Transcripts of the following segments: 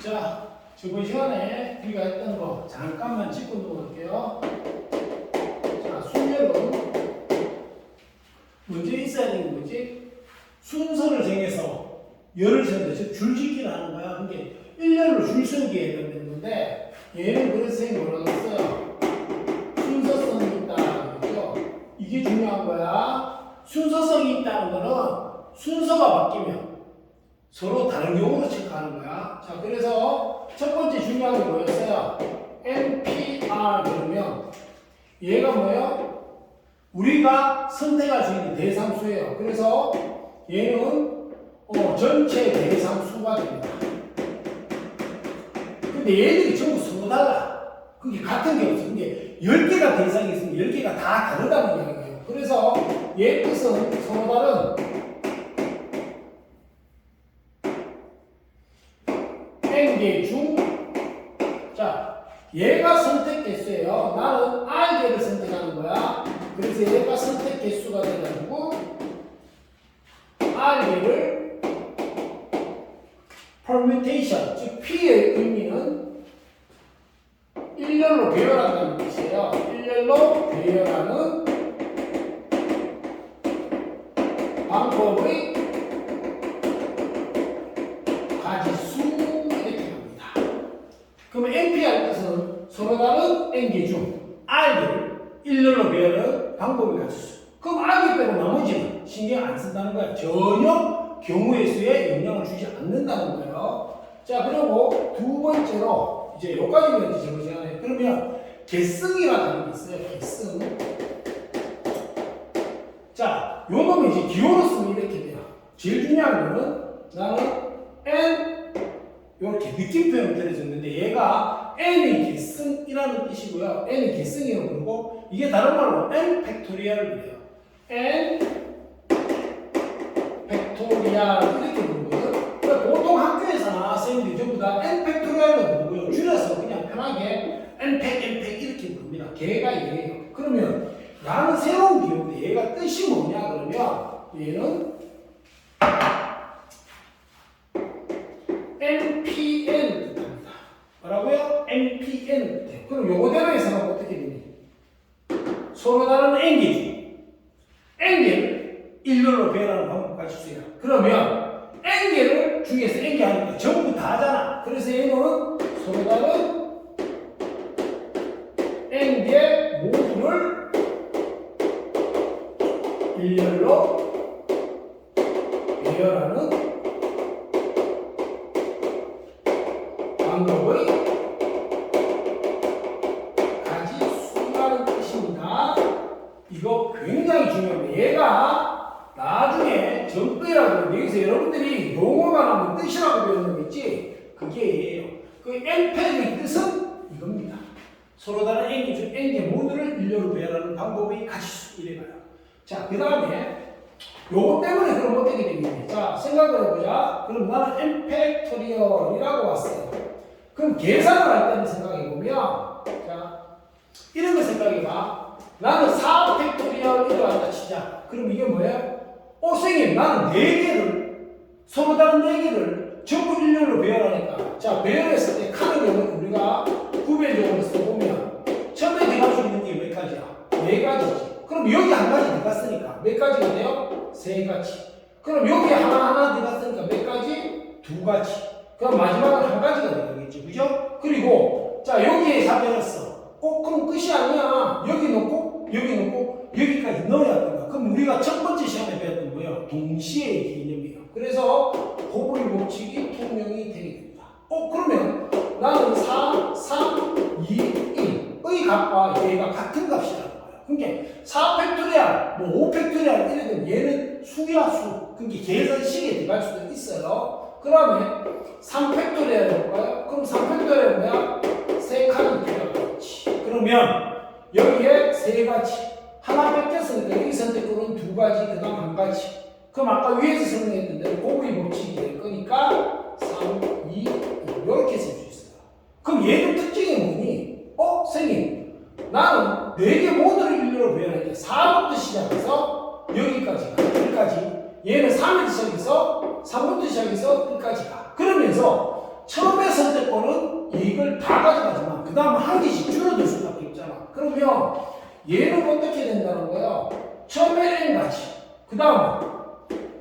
자, 저번 시간에 우리가 했던 거 잠깐만 짚고 넘어갈게요. 자, 수열은 먼저 있어야 되는 거지. 순서를 정해서 열을 세는데 즉 줄짓기를 하는 거야. 그게 일렬로 줄 서기에 해당되는 건데 얘는 그래서 선생님이 뭐라고 했어요? 순서성이 있다 그랬죠? 이게 중요한 거야. 순서성이 있다는 거는 순서가 바뀌면 서로 다른 경우로 체크하는 거야. 자, 그래서 첫 번째 중요한 게 뭐였어요? NPR 그러면 얘가 뭐예요? 우리가 선택할 수 있는 대상수예요. 그래서 얘는 전체 대상수가 됩니다. 근데 얘들이 전부 서로 달라. 그게 같은 게 없어. 이게 10개가 대상이 있으면 10개가 다 다르다는 이야기예요. 그래서 얘 뜻은 서로 다른 N개 중, 자, 얘가 선택 개수예요. 나는 R개를 선택하는 거야. 그래서 얘가 선택 개수가 돼가지고 R개를 permutation, 즉 P의 의미는 일렬로 배열한다는 뜻이에요. 일렬로 배열하는 방법의 가지수 이렇게 합니다. 그러면 NPR 뜻은 서로 다른 N개 중 R개를 일렬로 배열하는 방법의 가지수. 그럼 R개 빼고 나머지는 신경 안 쓴다는 거야. 전혀 경우의 수에 영향을 주지 않는다는 거예요. 자, 그리고 두 번째로 이제 여기까지는 이제 저번 시간에 그러면 계승이라는 게 있어요. 계승. 자, 요 놈이 이제 기호로 쓰면 이렇게 돼요. 제일 중요한 거는 나는 N 이렇게 느낌표로 그려졌는데 얘가 N의 계승이라는 뜻이고요. N의 계승이라고 그러고 이게 다른 말로 N 팩토리얼을 그래요. N 팩토리얼 이렇게 부르거든. 그러니까 보통 학교에서나 선생님들이 전부 다 N 팩토리얼로 부르고요. 줄여서 그냥 편하게 N팩 이렇게 부릅니다. 걔가 얘예요. 그러면 나는 새로운 기호인데 얘가 뜻이 뭐냐 그러면 얘는 NPN을 뜻합니다. 뭐라고요? NPN을 뜻해요. 그럼 요거대로 해석하면 어떻게 되니? 서로 다른 N개 중 N개를 일렬로 배열하는 방법 가르쳐주세요. 그러면 N개를 중에서 N개 하니까 전부 다잖아. 그래서 얘는 서로 다른 N개 모두를 일렬로 배열하는 방법의 가지수라는 뜻입니다. 이거 굉장히 중요합니다. 얘가 나중에 정배라고 여기서 여러분들이 용어만 하면 뜻이라고 배우는 거 있지? 그게 얘예요. 그 NP의 뜻은 이겁니다. 서로 다른 N개 중 N개 모두를 일렬로 배열하는 방법의 가지수 이래봐요. 자, 그 다음에 요거 때문에 그럼 어떻게 되겠니? 자, 생각을 해보자. 그럼 나는 N 팩토리얼이라고 왔어요. 그럼 계산을 할 때는 생각해보면, 자, 이런 거 생각해봐. 나는 4 팩토리얼 이라고 치자. 그럼 이게 뭐예요? 선생님, 나는 4개를, 서로 다른 4개를 전부 일렬로 배열하니까. 자, 배열했을 때 카드 경우는 우리가 구별적으로 써보면, 처음에 들어갈 수 있는 게 몇 가지야? 4가지지. 그럼 여기 한 가지 들어갔으니까 몇 가지가 돼요? 3가지. 그럼 여기 하나 들어갔으니까 몇 가지? 2가지. 그럼 마지막은 한 가지가 되겠지. 그죠? 그리고 자, 여기에 잡혀놨어. 그럼 끝이 아니야. 여기 넣고 여기까지 넣어야 된다. 그럼 우리가 첫 번째 시간에 배웠던 거예요. 동시에의 개념이에요. 그래서 호불 법칙이 통용이 되게 됩니다. 그러면 나는 4, 3, 2, 1의 값과 얘가 같은 값이라는 거예요. 그러니까 4 팩토리얼, 5 팩토리얼 이래 되면 얘는 수야 수. 그러니까 계산식에 들어갈 수도 있어요. 그러면 3 팩토리얼 해볼까요? 그럼 3 팩토리얼 뭐야? 3칸이 필요하겠지. 그러면 여기에 3가지. 하나 뺏겼으니까 여기 선택권은 2가지, 그 다음 1가지. 그럼 아까 위에서 설명했던 대로 곱의 법칙이 될 거니까 3, 2, 1 이렇게 쓸 수 있어요. 그럼 얘는 특징이 뭐니? 선생님, 나는 4개 모두를 일렬로 배열할 때 4부터 시작해서 여기까지 끝까지. 얘는 3부터 시작해서 3부터 시작해서 끝까지 가. 그러면서 처음에 선택 전체적으로는 이걸 다 가져가지만 그 다음 한 개씩 줄어들 수밖에 없잖아. 그러면 얘는 어떻게 된다는 거야? 처음에 n가지, 그 다음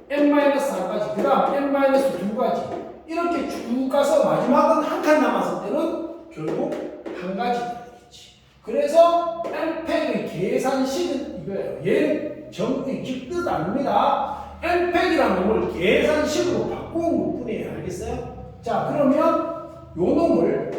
n-1가지, 그 다음 n-2가지 이렇게 쭉 가서 마지막은 한 칸 남았을 때는 결국 한 가지 되겠지. 그래서 n팩의 계산식은 이거예요. 얘는 전부 뜻 아닙니다. n팩이라는 놈을 계산식으로 바꾸는 것 뿐이에요. 알겠어요? 자, 그러면 요 놈을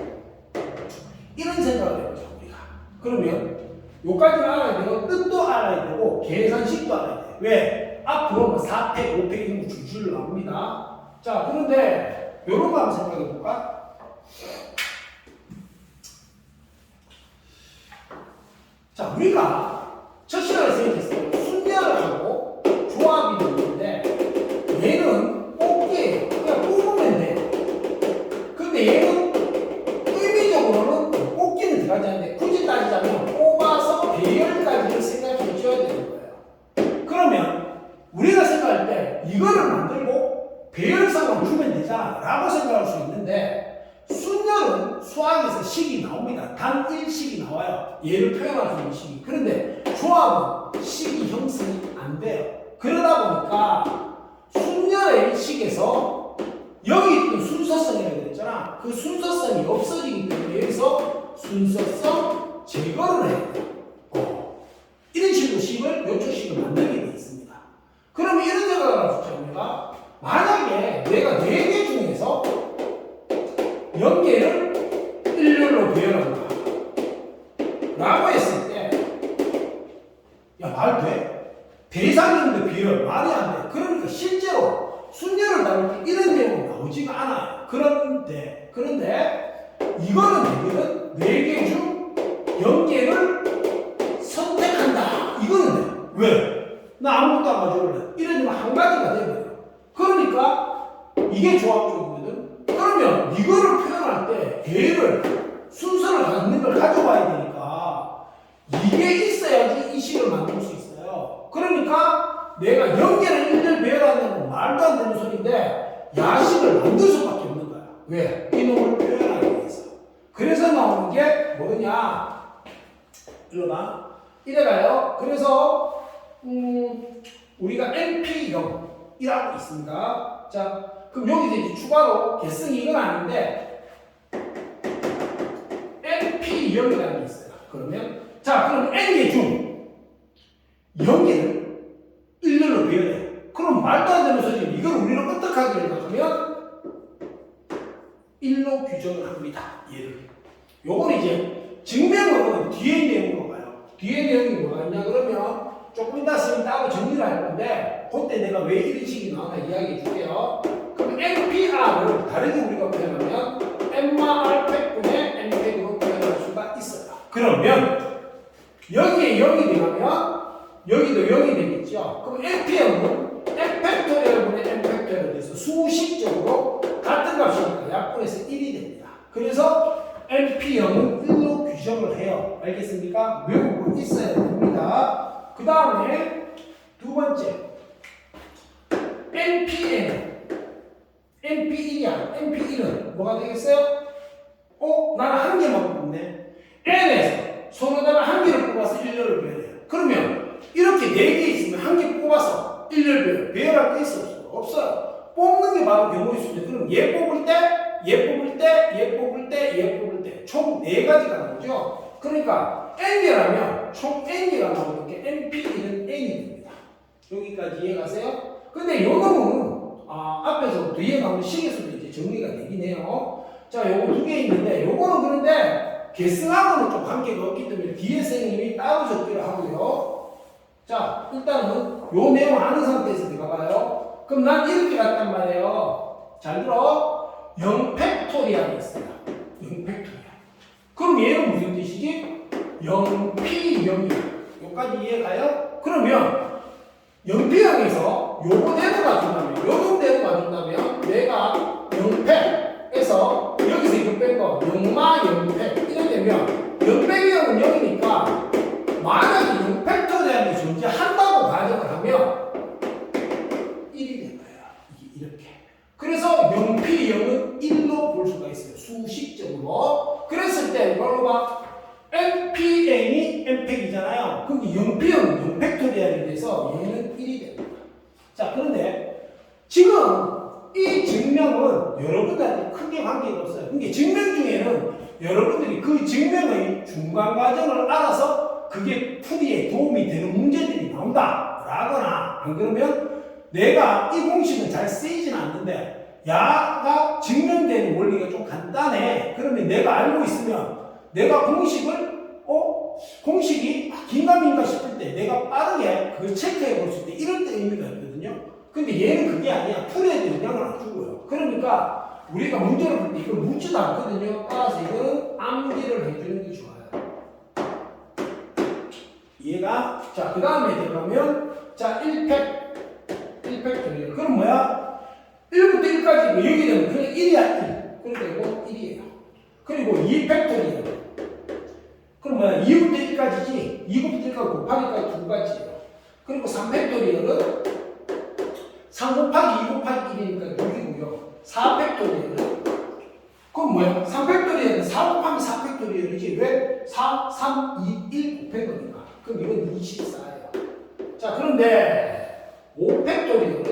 이런 생각을 해보자 우리가. 그러면 요까지 알아야 되고 뜻도 알아야 되고 계산식도 알아야 돼. 왜? 앞으로 뭐 4팩, 5팩 이런 거 줄줄 나옵니다. 자, 그런데 요런 거 한번 생각해 볼까? 자, 우리가 첫 시간에 생각했어요. 순열하고 조합이 있는데 얘는 뽑기예요. 그냥 뽑으면 돼. 근데 얘는 의미적으로는 뽑기는 들어가지 않는데 굳이 따지자면 뽑아서 배열까지를 생각해 줘야 되는 거예요. 그러면 우리가 생각할 때 이거를 만들고 배열성만 주면 되잖아 라고 생각할 수 있는데 순열은 수학에서 식이 나옵니다. 단 1식이 나와요. 얘를 표현할 수 있는 식이. 그런데 조합은 식이 형성이 안 돼요. 그러다 보니까 순열의 식에서 여기 있던 순서성이라고 그랬잖아. 그 순서성이 없어지기 때문에 여기서 순서성 제거를 해야 돼요. 이런 식으로 식을 요쪽 식을 만들게 돼 있습니다. 그러면 이런 생각을 할 수 있습니다. 만약에 내가 4개 중에서 0개를 일렬로 배열한다 라고 했을 때 야, 말 돼? 대상인데 배열 말이 안 돼. 그러니까 실제로 순열을 다룰 때 이런 내용은 나오지가 않아요. 그런데 이거는 되거든. 4개 중 0개를 선택한다. 이거는 돼. 왜? 나 아무것도 안 가져올래. 이러면 한 가지가 되거든. 그러니까 이게 조합적이거든. 그러면 이거를 표현할 때 얘를 순서를 갖는 걸 가져와야 되니까 이게 있어야지 이 식을 만들 수 있어요. 그러니까 내가 0개를 1절 배열하는 건 말도 안 되는 소리인데 야식을 만들 수밖에 없는 거야. 왜? 이놈을 표현하기 위해서. 그래서 나오는 게 뭐냐? 일로 봐. 이래가요. 그래서 우리가 NP0이라고 있습니다. 자, 그럼 여기서 이제 추가로 개성이 이건 아닌데 NP0이라는 게 있어요. 그러면 자, 그럼 N개 중 0개를 1렬로 배열해. 그럼 말도 안 되는 소리. 이걸 우리는 어떻게 하기로 하면 1로 규정을 합니다. 얘를. 요건 이제 증명은 뒤에 내용으로 가요. 뒤에 내용이 뭐가 있냐 그러면 조금 이따 쓰면 따로 정리를 할 건데 그때 내가 왜 이런 식이 나오나 이야기해 줄게요. 그럼 NPR을 다르게 우리가 표현하면 N마 R팩분의 N팩으로 표현할 수가 있어요. 그러면 여기에 0이 들어가면 여기도 0이 되겠죠. 그럼 NPM은 N팩토리얼분의 N팩토리얼에 대해서 수식적으로 같은 값이니까 약분해서 1이 됩니다. 그래서 NPM은 1로 규정을 해요. 알겠습니까? 외국으로 있어야 됩니다. 그 다음에 두 번째 NPN NP1이야. NP1은 뭐가 되겠어요? 나는 한 개만 뽑네. N에서 서로다가 한 개를 뽑아서 1렬을 배열해요. 그러면 이렇게 4개 있으면 한 개 뽑아서 1렬 배열할 게 있어? 없어요. 뽑는 게 바로 경우의 수인데 그럼 얘 뽑을 때, 얘 뽑을 때, 얘 뽑을 때, 얘 뽑을 때 총 4가지가 나오죠. 그러니까 N개라면 총 N개가 나오는 게 NP1은 N이 됩니다. 여기까지 이해가세요? 근데 요 놈은 앞에서부터 이해가면 식에서도 이제 정리가 되긴 해요. 자, 요거 2개 있는데 요거는 그런데 개성하고는 좀 관계가 없기 때문에 뒤에 선생님이 따로 적기를 하고요. 자, 일단은 요 내용 아는 상태에서 들어가봐요. 그럼 난 이렇게 갔단 말이에요. 잘 들어. 0팩토리얼이 있습니다. 0팩토리얼. 그럼 얘는 무슨 뜻이지? 0P0이야. 여기까지 이해가요? 그러면 0P0에서 요거대로 가준다면, 요정대로 가준다면 내가 0팩에서 여기서 이거 뺀거 0마 0팩 이렇게 되면 0 빼기 0은 0이니까 만약에 0팩토리얼이 존재한다고 가정을 하면 1이 된 거야. 이게 이렇게. 그래서 0P0은 1로 볼 수가 있어요. 수식 봐봐. MPN이 MPEG이잖아요. 그럼 0P는 0팩토리얼이 돼서 얘는 1이 됩니다. 자, 그런데 지금 이 증명은 여러분들한테 크게 관계가 없어요. 그러니까 증명 중에는 여러분들이 그 증명의 중간 과정을 알아서 그게 풀이에 도움이 되는 문제들이 나온다. 라거나 안 그러면 내가 이 공식은 잘 쓰이진 않는데 야가 증명되는 원리가 좀 간단해. 그러면 내가 알고 있으면 내가 공식이 긴가민가 싶을 때 내가 빠르게 그걸 체크해 볼 수 있대. 이럴 때 의미가 있거든요. 근데 얘는 그게 아니야. 풀이에도 영향을 안 주고요. 그러니까 우리가 문제를 볼 때 이걸 묻지도 않거든요. 따라서 이거는 암기를 해주는 게 좋아요. 이해가? 자, 그 다음에 들어가면 자, 1팩토리얼. 그럼 뭐야? 1부터 1까지 여기 되면 그냥 1이야, 1. 그러니까 이거 1이에요. 그리고 2팩토리얼. 그럼 뭐야? 2부터 1까지지. 2부터 1까지 곱하기까지 두 가지예요. 그리고 3팩토리얼은 3 곱하기 2 곱하기 1이니까 6이고요. 4팩토리얼은 그럼 뭐야? 3팩토리얼은 4 곱하기 4팩토리얼이지. 왜? 4, 3, 2, 1 곱한 거니까. 그럼 이건 24예요. 자, 그런데 5팩토리얼은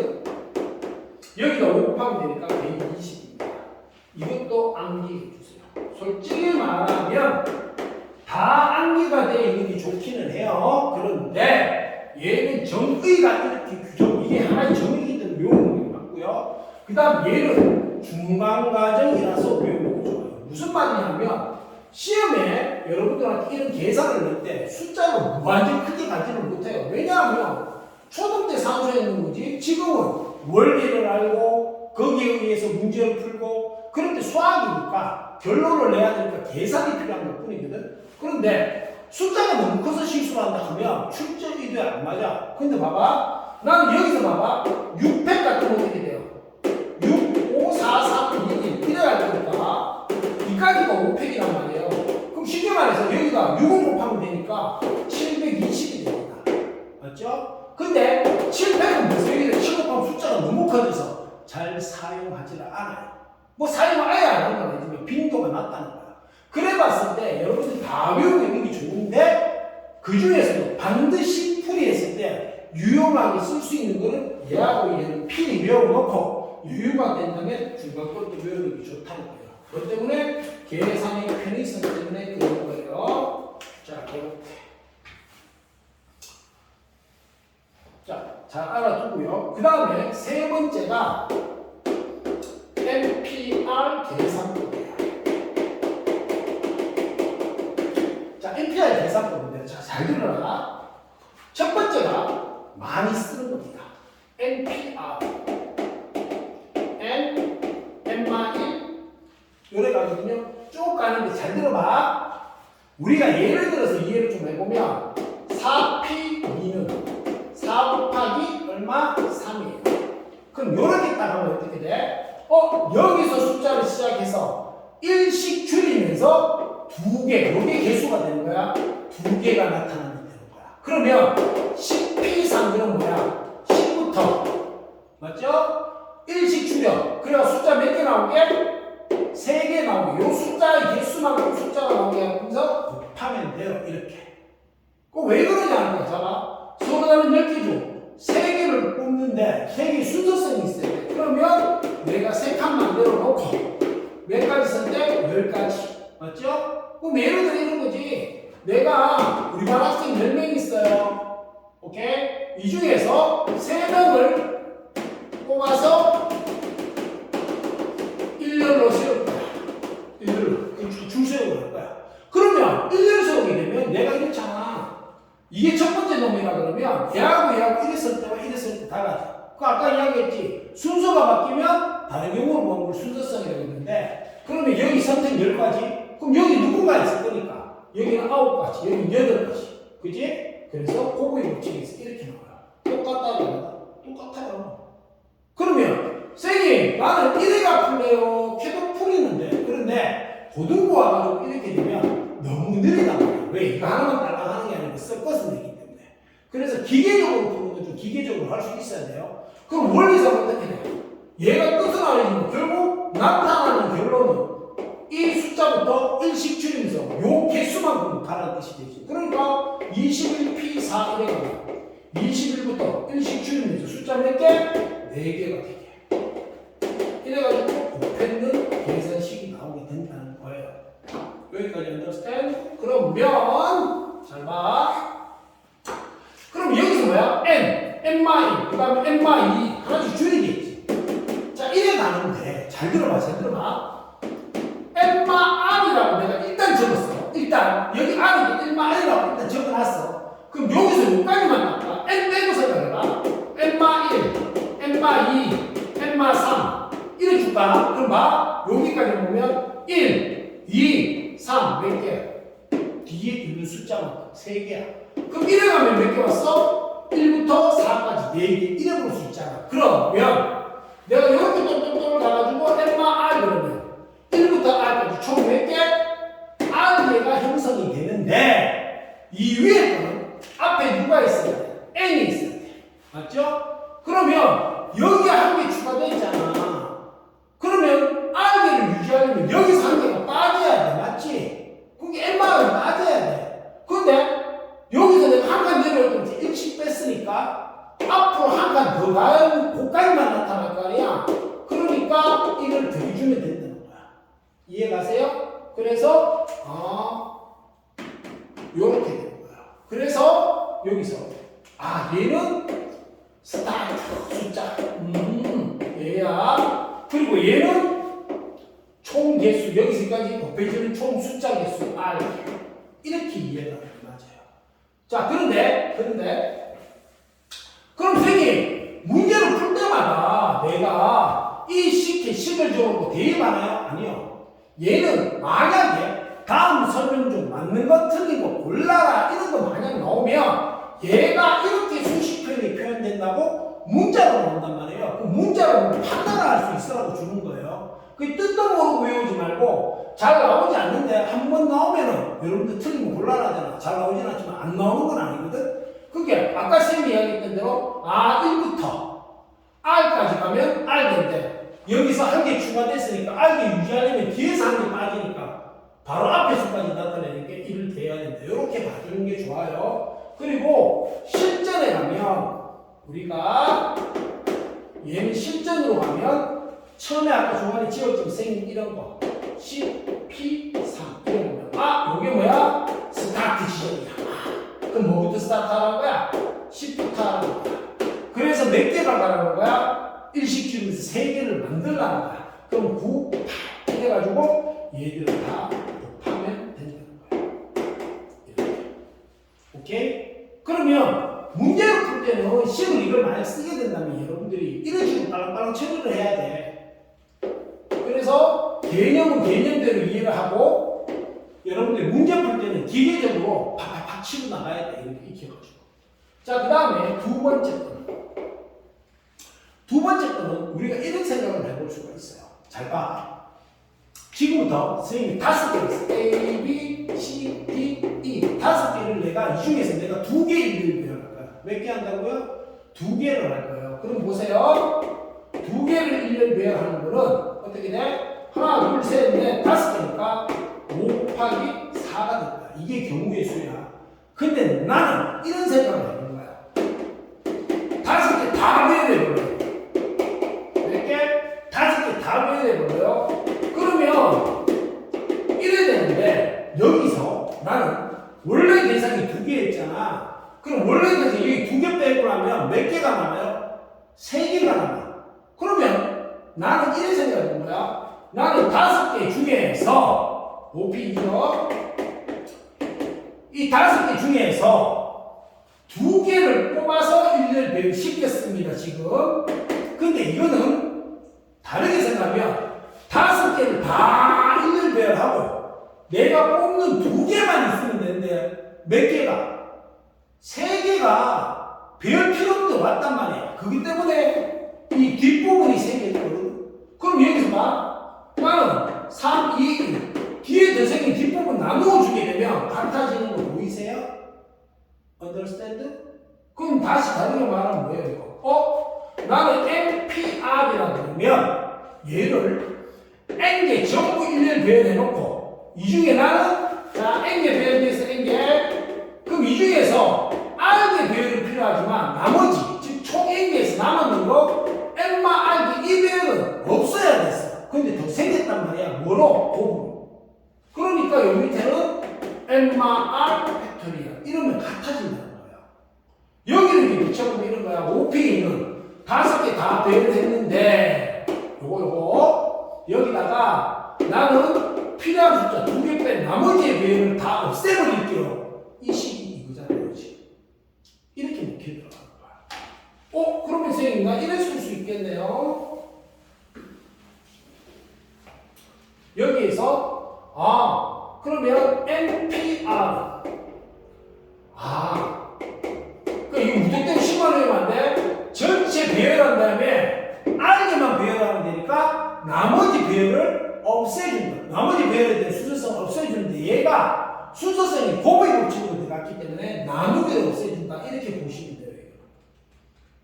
여기다 5 곱하면 되니까 120입니다. 이것도 암기해 주세요. 솔직히 말하면 다 암기가 되어 있는 게 좋기는 해요. 그런데 얘는 정의가 이렇게 규정, 이게 하나의 정의이기 때문에 외우는 게 맞고요. 그 다음 얘는 중간과정이라서 외우는 게 좋아요. 무슨 말이냐면 시험에 여러분들한테 이런 계산을 넣을 때 숫자가 완전 크게 가지는 못해요. 왜냐하면 초등 때 산수했는 거지 지금은 원리를 알고 거기에 의해서 문제를 풀고 그런데 수학이니까 결론을 내야 되니까 계산이 필요한 것 뿐이거든. 그런데 숫자가 너무 커서 실수를 한다 하면 출제 의도에 안 맞아. 근데 봐봐. 나는 여기서 봐봐. 6팩 같은 거 어떻게 돼요? 6, 5, 4, 3, 2, 1 이래야 되니까 이까지가 5팩이란 말이에요. 그럼 쉽게 말해서 여기가 6을 곱하면 되니까 720이 됩니다. 맞죠? 근데 7팩은 무슨 얘기를 7 곱하면 숫자가 너무 커져서 잘 사용하지를 않아요. 뭐 사용을 아예 안 한다는 거지. 빈도가 낮다는 거야. 그래 봤을 때 여러분들이 다 외우고 있는 게 좋은데 그 중에서도 반드시 풀이했을 때 유용하게 쓸 수 있는 거는 얘하고 얘는 필히 외워놓고 여유가 된다면 중간 것도 외우는 게 좋다는 거예요. 그것 때문에 계산의 편의성 때문에 그런 거예요. 자, 이렇게. 자, 잘 알아두고요. 그 다음에 세 번째가 NPR 계산법이에요. 자, NPR 계산법인데, 자, 잘 들어라. 첫 번째가 많이 쓰는 겁니다. NPR. N, N-1, 요래가거든요. 쭉 가는데 잘 들어봐. 우리가 예를 들어서 이해를 좀 해보면, 4P2는 4 곱하기 얼마? 3이에요. 그럼 요렇게 딱 하면 어떻게 돼? 여기서 숫자를 시작해서 1씩 줄이면서 2개, 요게 개수가 되는 거야. 2개가 나타나면 되는 거야. 그러면 10P3은 뭐야? 10부터 맞죠? 1씩 줄여. 그래야 숫자 몇 개 나오게? 3개 나오게. 요 숫자의 개수만큼 숫자가 나오게 하면서 곱하면 돼요. 이렇게. 왜 그러냐는 거야. 봐봐. 서로 다른 10개 중 3개를 뽑는데 3개 순서성이 있어야 돼. 그러면 내가 3칸 만들어 놓고 몇 가지 쓸 때 10가지. 맞죠? 그럼 예를 들어 이런 거지. 내가 우리 반 학생 10명 있어요. 오케이? 이 중에서 3명을 뽑아서 일렬로 세울 거야. 일렬로. 줄 세우고 할 거야. 그러면 일렬 세우게 되면 내가 이렇잖아. 이게 첫 번째 놈이라 그러면 얘하고 이랬을 때와 이랬을 때 달라져. 그 아까 이야기했지. 순서가 바뀌면 다른 경우로 보는 걸 순서성이라고 했는데 그러면 여기 선택 10가지? 그럼 여기 누군가 있을 거니까 여기는 9가지, 여기는 8가지. 그지? 그래서 고구의 법칙에서 이렇게 나와요. 똑같다고 똑같아요. 그러면 선생님 나는 1회가 풀래요. 걔도 풀리는데 그런데 고등부 와가지고 이렇게 되면 너무 느리단 말이에요. 왜? 이거 하나만 달랑 하는 게 아니고 섞어서 내기 때문에. 그래서 기계적으로 푸는 건 좀 기계적으로 할 수 있어야 돼요. 그럼 원리상 어떻게 돼요? 얘가 뜻은 아니지만 결국 나타나는 결론은 이 숫자부터 숫자부터 일씩 줄이면서 요 개수만큼 가라는 뜻이 되죠. 그러니까 21P4 이래가 21부터 일씩 줄이면서 숫자 몇 개? 4개가 되게. 이래가지고 곱했는 계산식이 나오게 된다는 거예요. 여기까지 understand? 그러면 잘 봐. 그럼 여기서 뭐야? n, n-1, 그 다음에 n-2 하나씩 줄이겠지. 자, 이래 가는데 잘 들어봐, 잘 들어봐. n-r이라고 내가 일단 적었어. 일단 여기 r이 n-r이라고 일단 적어놨어. 그럼 여기서 여기까지만 나가. n 빼고 생각해봐. n-1, n-2, n-3 이래 줄까? 그럼 봐. 여기까지 보면 1, 2, 3 몇 개? 뒤에 있는 숫자만 3개야. 그럼 이래 가면 몇 개 왔어? 1부터 4까지 4개 이래 볼 수 있잖아. 그러면 내가 이렇게 똘똘똘 가가지고 n-r 그러면 1부터 r까지 총 몇 개? r개가 형성이 되는데 이 위에 거는 앞에 누가 있어야 돼? n이 있어야 돼. 맞죠? 그러면 여기에 한 개 추가되어 있잖아. 그러면 r개를 유지하려면 여기서 한 개가 빠져야 돼. 맞지? 그게 n만은 빠져야 돼. 근데 여기서 내가 한 칸 내려올 때 일씩 뺐으니까 앞으로 한 칸 더 가면 고까지만 나타날 거 아니야. 그러니까 이걸 더해주면 된다는 거야. 이해 가세요? 그래서 요렇게 되는 거야. 그래서 여기서 얘는 스타트 숫자 얘야. 그리고 얘는 총 개수 여기서까지 곱해지는 총 숫자 개수 R 이렇게 이해가 맞아요. 자, 그런데 그럼 선생님 문제를 풀 때마다 내가 이 식을 적어도 대입하나요? 아니요. 얘는 만약에 다음 설명 중 맞는 거 틀린 거 골라라 이런 거 만약 나오면 얘가 이렇게 수식 표현이 표현된다고 문자로 나온단 말이에요. 그 문자로 판단할 수 있으라고 주는 거예요. 그 뜻도 모르고 외우지 말고 잘 나오지 않는데 한 번 나오면은 여러분들 틀린 거 골라라잖아. 잘 나오진 않지만 안 나오는 건 아니거든. 그게 아까 쌤이 이야기했던 대로 1부터 R까지 가면 R인데 여기서 한 개 추가됐으니까 R개 유지하려면 뒤에서 한 개 빠지니까 바로 앞에 수까지 나타내는 게 1을 대해야 된다. 이렇게 봐주는 게 좋아요. 그리고 실전에 가면 우리가 얘는 실전으로 가면 처음에 아까 중간에 지어진 생긴 이런 거 10, P, 3 이런 거면 요게 뭐야? 스타트 지점이야. 그럼 뭐부터 스타트 하는 거야? 10부터 하는 거야. 그래서 몇 개가 가라는 거야? 일식 줄이면서 3개를 만들라는 거야. 그럼 9, 8 해가지고 얘들을 다 곱하면 된다는 거야. 이렇게. 오케이? 그러면 문제를 풀 때는 식을 이걸 만약 쓰게 된다면 여러분들이 이런 식으로 빨랑빨랑 처리를 해야 돼. 그래서 개념은 개념대로 이해를 하고 여러분들이 문제 풀 때는 기계적으로 팍팍팍 치고 나가야 돼. 이렇게 익혀가지고. 자, 그 다음에 두 번째 거는. 두 번째 거는 우리가 이런 생각을 해볼 수가 있어요. 잘 봐. 지금부터 선생님이 5개를 있어. A, B, C, D, E. 5개를 내가 이 중에서 내가 2개 일일을 배워갈 거야. 몇 개 한다고요? 2개를 할 거예요. 그럼 보세요. 2개를 일일을 배워하는 거는 어떻게 돼? 하나, 둘, 셋, 넷, 5개니까 5 곱하기 4가 될 거야. 이게 경우의 수야. 근데 나는 이런 생각을 해본 거야. 5개 다 배워야 되거든. 몇 개? 5개 다 배워야 되거든요. 그러면 이래야 되는데 여기서 나는 원래 대상이 2개였잖아. 그럼 원래 대상이 여기 2개 빼고 나면 몇 개가 남아요? 3개가 남아. 그러면 나는 이런 생각을 해본 거야. 나는 5개 중에서 OP2요. 이 5개 중에서 2개를 뽑아서 일일을 배우시켰습니다, 지금. 근데 이거는 다르게 생각하면 5개를 다 일일을 배열하고 내가 뽑는 2개만 있으면 되는데 몇 개가? 3개가 배열 필요 없는데 왔단 말이야. 그렇기 때문에 이 뒷부분이 3개거든. 그럼 여기서 봐. 나는 3, 2, 1 뒤에 더 생긴 뒷부분 나누어 주게 되면 같아지는 거 보이세요? Understand? 그럼 다시 다르게 말하면 뭐예요 이거? 나는 NPR이라고 그러면 얘를 N개 전부 일일을 배열해놓고 이 중에 나는 자 n개 배열이 있어 n개. 그럼 이 중에서 r개 배열이 필요하지만 나머지 즉 총 n개에서 남았는 거 n마 r개 이 배열은 없어야 됐어. 근데 더 생겼단 말이야. 뭐로? 곱으로. 그러니까 여기 밑에는 n마 r 팩토리얼 이러면 같아진다는 거야. 여기를 이렇게 붙여보면 이런 거야. 5P는 5개 다 배열했는데 요거 여기다가 나는 필요한 숫자 2개 뺀 나머지의 배열을 다 없애버릴게요. 이 식이 이거잖아요. 이렇게 묶여 들어가는 거야. 그러면 선생님 나 이래 쓸 수 있겠네요. 여기에서 그러면 NPR 이거 무턱대고 10만 원이면 안 돼? 전체 배열한 다음에 R개만 배열하면 되니까 나머지 배열을 없애준다. 나머지 배열에 대한 순서성을 없애주는데 얘가 순서성이 곱의 법칙으로 들어갔기 때문에 나누기를 없애준다. 이렇게 보시면 돼요.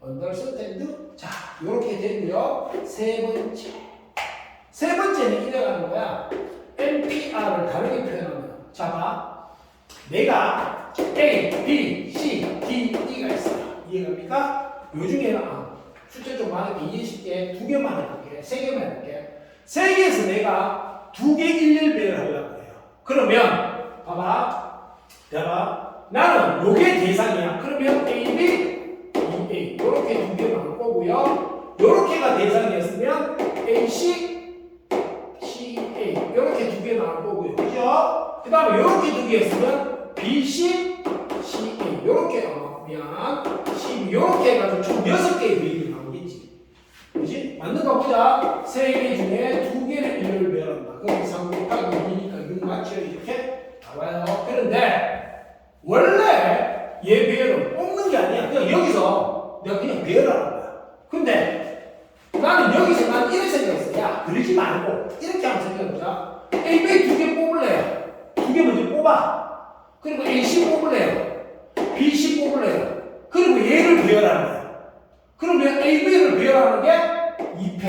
언더스탠드? 자, 이렇게 되고요. 세 번째는 이래 가는 거야. NPR을 다르게 표현하면 자 봐. 내가 A, B, C, D, E가 있어. 이해갑니까? 요 중에는 숫자 좀 많으니까 이해 쉽게 2개만 해볼게. 3개만 해볼게. 3개에서 내가 2개 일렬 배열하려고 해요. 그러면 봐봐. 나는 요게 대상이야. 그러면 A, B, EA 요렇게 2개만 뽑고요. 요렇게가 대상이었으면 AC, CA 요렇게 2개만 뽑고요. 그죠? 그 다음에 요렇게 2개였으면 BC, CA 요렇게 요렇게 해가지고 총 6개의 배열이 나오겠지. 그지? 맞는 거 보자. 3개 중에 2개를 일렬 배열한다. 그럼 3 곱하기 2니까 6 맞죠? 이렇게 나와요. 그런데 원래 얘 배열은 뽑는 게 아니야. 그냥 여기서 내가 그냥 배열하는 거야. 근데 나는 여기서 난 이런 생각했어. 야, 그러지 말고 이렇게 한번 생각해보자. A, B 2개 뽑을래요. 2개 먼저 뽑아. 그리고 AC 뽑을래요. BC 뽑을래요. 그리고 얘를 배열하는 거야. 그러면 A, B를 배열하는 게 2팩.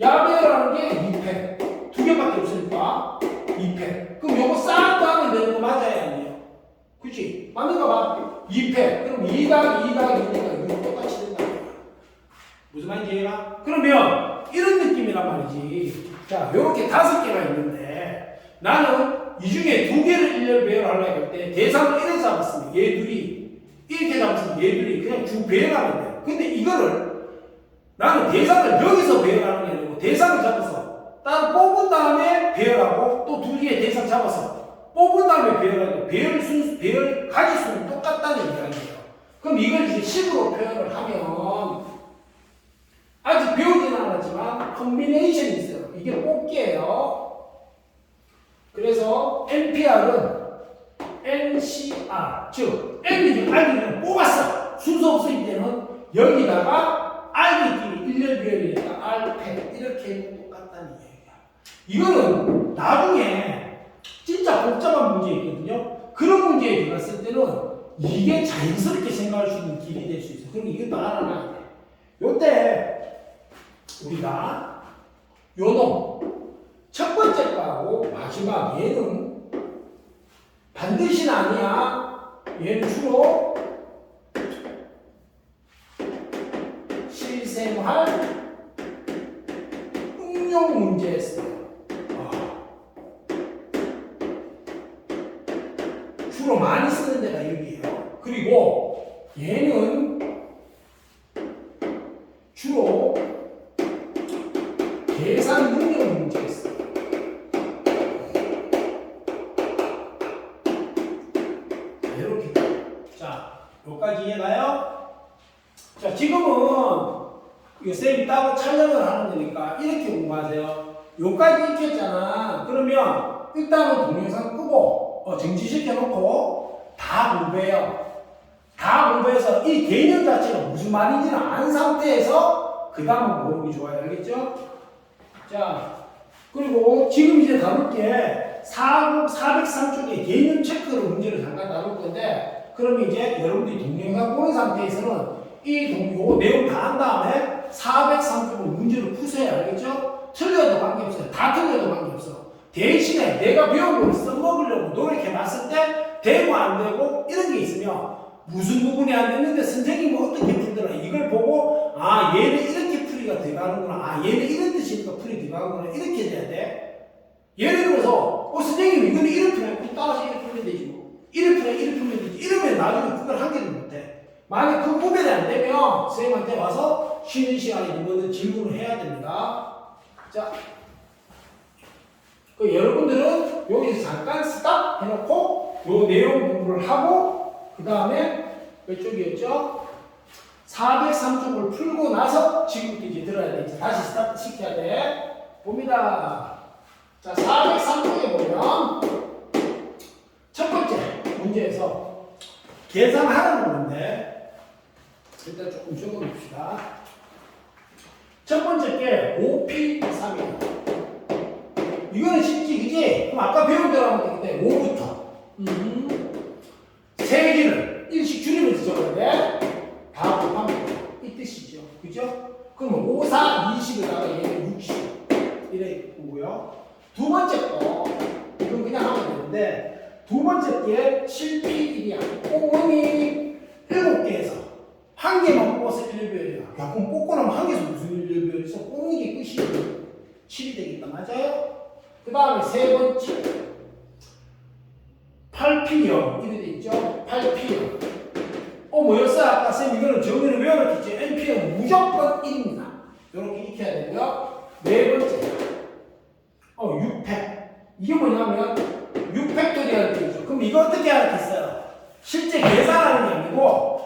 야 배열하는 게 2팩. 2개밖에 없으니까 2팩. 그럼 요거 싹 하면 되는 거 맞아야 아니에요? 그치? 맞는가 봐. 2팩. 그럼 2 더하기 2 더하기 2니까 이거 똑같이 된다. 무슨 말인지 이해가? 그러면 이런 느낌이란 말이지. 자, 요렇게 5개가 있는데 나는 이 중에 2개를 일렬 배열하려고 할 때 대상을 이렇게 잡았으면 얘 둘이 이렇게 잡았으면 얘 둘이 그냥 쭉 배열하면 돼. 근데 이거를 나는 대상을 여기서 배열하는 게 아니고 대상을 잡아서 따로 뽑은 다음에 배열하고 또 2개의 대상 잡아서 뽑은 다음에 배열하고 배열 가지수는 똑같다는 이야기예요. 그럼 이걸 이제 식으로 표현을 하면 아직 배우지는 않았지만 컨비네이션이 있어요. 이게 뽑기예요. 그래서 NPR은 NCR, 즉 N이 R을 뽑았어. 순서 없을 때는 여기다가 R끼리 일렬 배열이니까 R팩 이렇게 똑같다는 얘기야. 이거는 나중에 진짜 복잡한 문제 있거든요. 그런 문제에 들어갔을 때는 이게 자연스럽게 생각할 수 있는 길이 될 수 있어. 그럼 이것도 알아놔야 돼. 요때 우리가 요놈 첫 번째 거하고 마지막 얘는 반드시는 아니야. 얘는 주로 실생활 응용 문제였어요. 주로 많이 쓰는 데가 여기예요. 그리고 얘는 주로 계산 능력 문제였어요. 이렇게. 자, 여기까지 이해가요? 자, 지금은 쌤이 따로 촬영을 하는 거니까 이렇게 공부하세요. 여기까지 익혔잖아. 그러면 일단은 동영상 끄고 정지시켜놓고 다 공부해요. 다 공부해서 이 개념 자체가 무슨 말인지는 안 상태에서 그 다음은 모르는 게 좋아요. 알겠죠? 자, 그리고 지금 이제 다룰 게 403쪽의 개념 체크로 문제를 잠깐 다룰 건데, 그러면 이제 여러분들이 동영상 보는 상태에서는 요 내용 다 한 다음에 403쪽을 문제를 푸세요. 알겠죠? 틀려도 관계없어요. 다 틀려도 관계없어. 대신에 내가 배운 걸 써먹으려고 노력해봤을 때 되고 안 되고 이런 게 있으면 무슨 부분이 안 됐는데 선생님은 어떻게 풀더라 이걸 보고 아 얘는 이렇게 풀이가 들어가는구나 아 얘는 이런 뜻이니까 풀이 들어가는구나 이렇게 돼야 돼. 예를 들어서 선생님 이거는 이렇게 풀면 그럼 따라서 이렇게 풀면 되지 뭐 이렇게 풀면 되지 이러면 나중에 그걸 한 개도 못해. 만약 그 구별이 안 되면 선생님한테 와서 쉬는 시간에 이거는 질문을 해야 됩니다. 자, 여러분들은 여기서 잠깐 스탑 해놓고 요 내용 공부를 하고 그 다음에 몇 쪽이었죠? 403쪽을 풀고 나서 지금부터 이제 들어야 돼. 이제 다시 스타트 시켜야 돼. 봅니다. 자, 403쪽에 보면 첫 번째 문제에서 계산하는 건데 일단 조금 적어봅시다. 첫 번째 게 5P3이에요. 이거는 쉽지, 그지? 그럼 아까 배운 대로 하면 되겠네. 5부터. 세기를 일씩 줄이면서 적어야 돼. 다 곱하면 이 뜻이죠. 그죠? 그러면 5, 4, 20에다가 얘는 60. 이래 보고요. 두 번째 거, 이건 그냥 하면 되는데, 두 번째 게 7P1이야. 꽁이 7개에서. 한 개만 뽑아서 1별이야. 야, 그럼 뽑고 나면 한 개에서 무슨 1별이 있어? 뽑는 게 끝이에요. 7이 되겠다. 맞아요? 그 다음에 세 번째. 8P형. 이렇게 돼 있죠? 8P형. 뭐였어요? 아까 쌤 이거는 정리를 외워놨겠지? NP형은 무조건 1입니다. 이렇게 익혀야 되고요. 네 번째. 6팩. 이게 뭐냐면, 6팩토리얼 되죠. 그럼 이거 어떻게 알았겠어요? 실제 계산하는 게 아니고,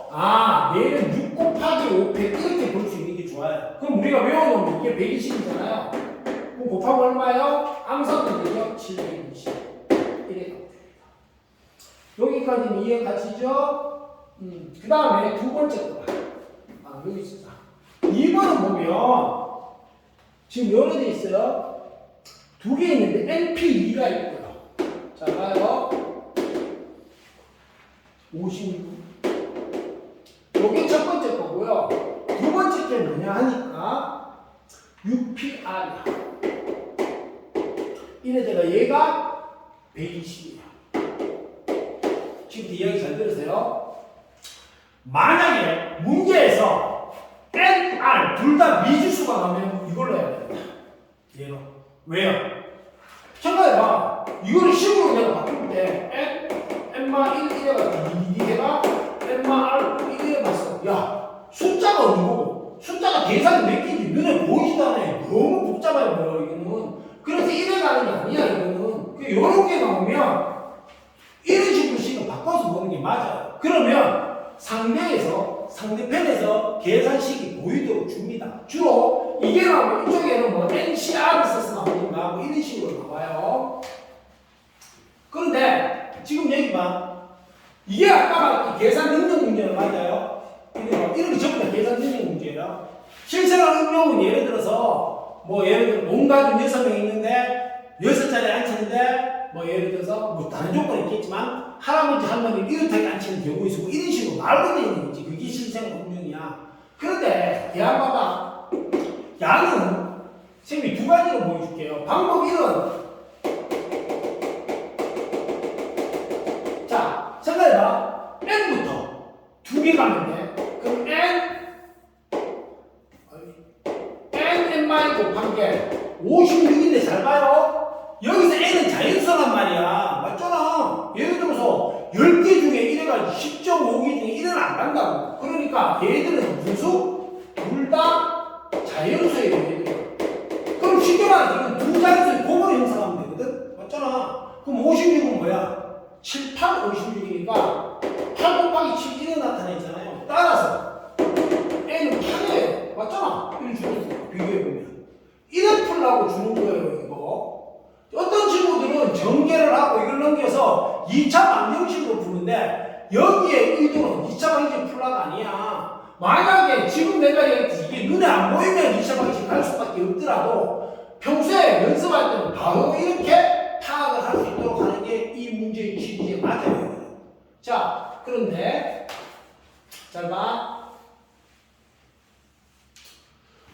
얘는 6 곱하기 5팩 이렇게 볼 수 있는 게 좋아요. 그럼 우리가 외워놓으면 이게 120이잖아요. 그럼 곱하면 얼마예요? 암산도 되죠? 720. 이렇게 여기까지는 이해 가시죠? 그 다음에 두 번째 거. 여기 있어. 2번은 보면, 지금 여러 개 있어요. 두 개 있는데, NP2가 있고요. 자, 봐요. 56. 요게 첫 번째 거고요. 두 번째 게 뭐냐 하니까 6PR이야. 이래다가 얘가 120이야. 지금 이야기 잘 들으세요. 만약에 문제에서 NR 둘 다 미지수가 나오면 이걸로 해야 됩니다. 얘로. 왜요? 생각해봐. 이거를 식으로 내가 바꿀 때 N마 1 이래가지고 이래가 N마 R 1 이래봤어. 야, 숫자가 어느 거고 숫자가 계산이 몇 개인지 눈에 보이지도 않아요. 너무 복잡해 보여 이거는. 그래서 이래 가는 게 아니야 이거는. 요런 게 나오면 이런 식으로 식을 바꿔서 보는 게 맞아요. 그러면 상대편에서 계산식이 보이도록 줍니다. 주로 이게 나오면 이쪽에는 뭐 NCR을 써서 나오니까 뭐 이런 식으로 나와요. 그런데 지금 여기 봐. 이게 아까 말했던 계산 능력 문제는 맞아요. 이런 게 전부 다 계산 능력 문제예요. 실생활 응용은 예를 들어서 예를 들어 농가족 6명 있는데 6자리에 앉히는데 예를 들어서 다른 조건이 있겠지만 할아버지 할머니 이렇게 앉히는 경우 있고 이런 식으로 말로 되어 있는 거지. 그게 실생활 응용이야. 그런데 대안마다 양은 쌤이 두 가지로 보여줄게요. 방법 1은 자 생각해봐. n부터 두 개 가면 돼. 그럼 n 곱한 게 56인데 잘 봐요. 여기서 n은 자연수란 말이야. 맞잖아. 예를 들어서 10개 중에 이래가지고 10.5개 중에 1은 안 간다고. 그러니까 얘들은 무슨 수? 둘 다 자연수예요. 얘들은. 그럼 쉽게 말하면 두 자연수의 곱을 형성하면 되거든. 맞잖아. 그럼 56은 뭐야? 7, 8, 56이니까 8 곱하기 7, 1이 나타내잖아요. 따라서 n은 8이에요. 맞잖아. 1 주고 비교해보면. 1을 풀라고 주는 거예요, 이거. 어떤 친구들은 전개를 하고 이걸 넘겨서 2차 방정식으로 푸는데 여기에 의도는 2차 방정식 풀라가 아니야. 만약에 지금 내가 얘기했듯이 이게 눈에 안 보이면 2차 방정식 할 수밖에 없더라도 평소에 연습할 때는 바로 이렇게 파악을 할 수 있도록 하는 게 이 문제의 취지에 맞아요. 자, 그런데 잘 봐.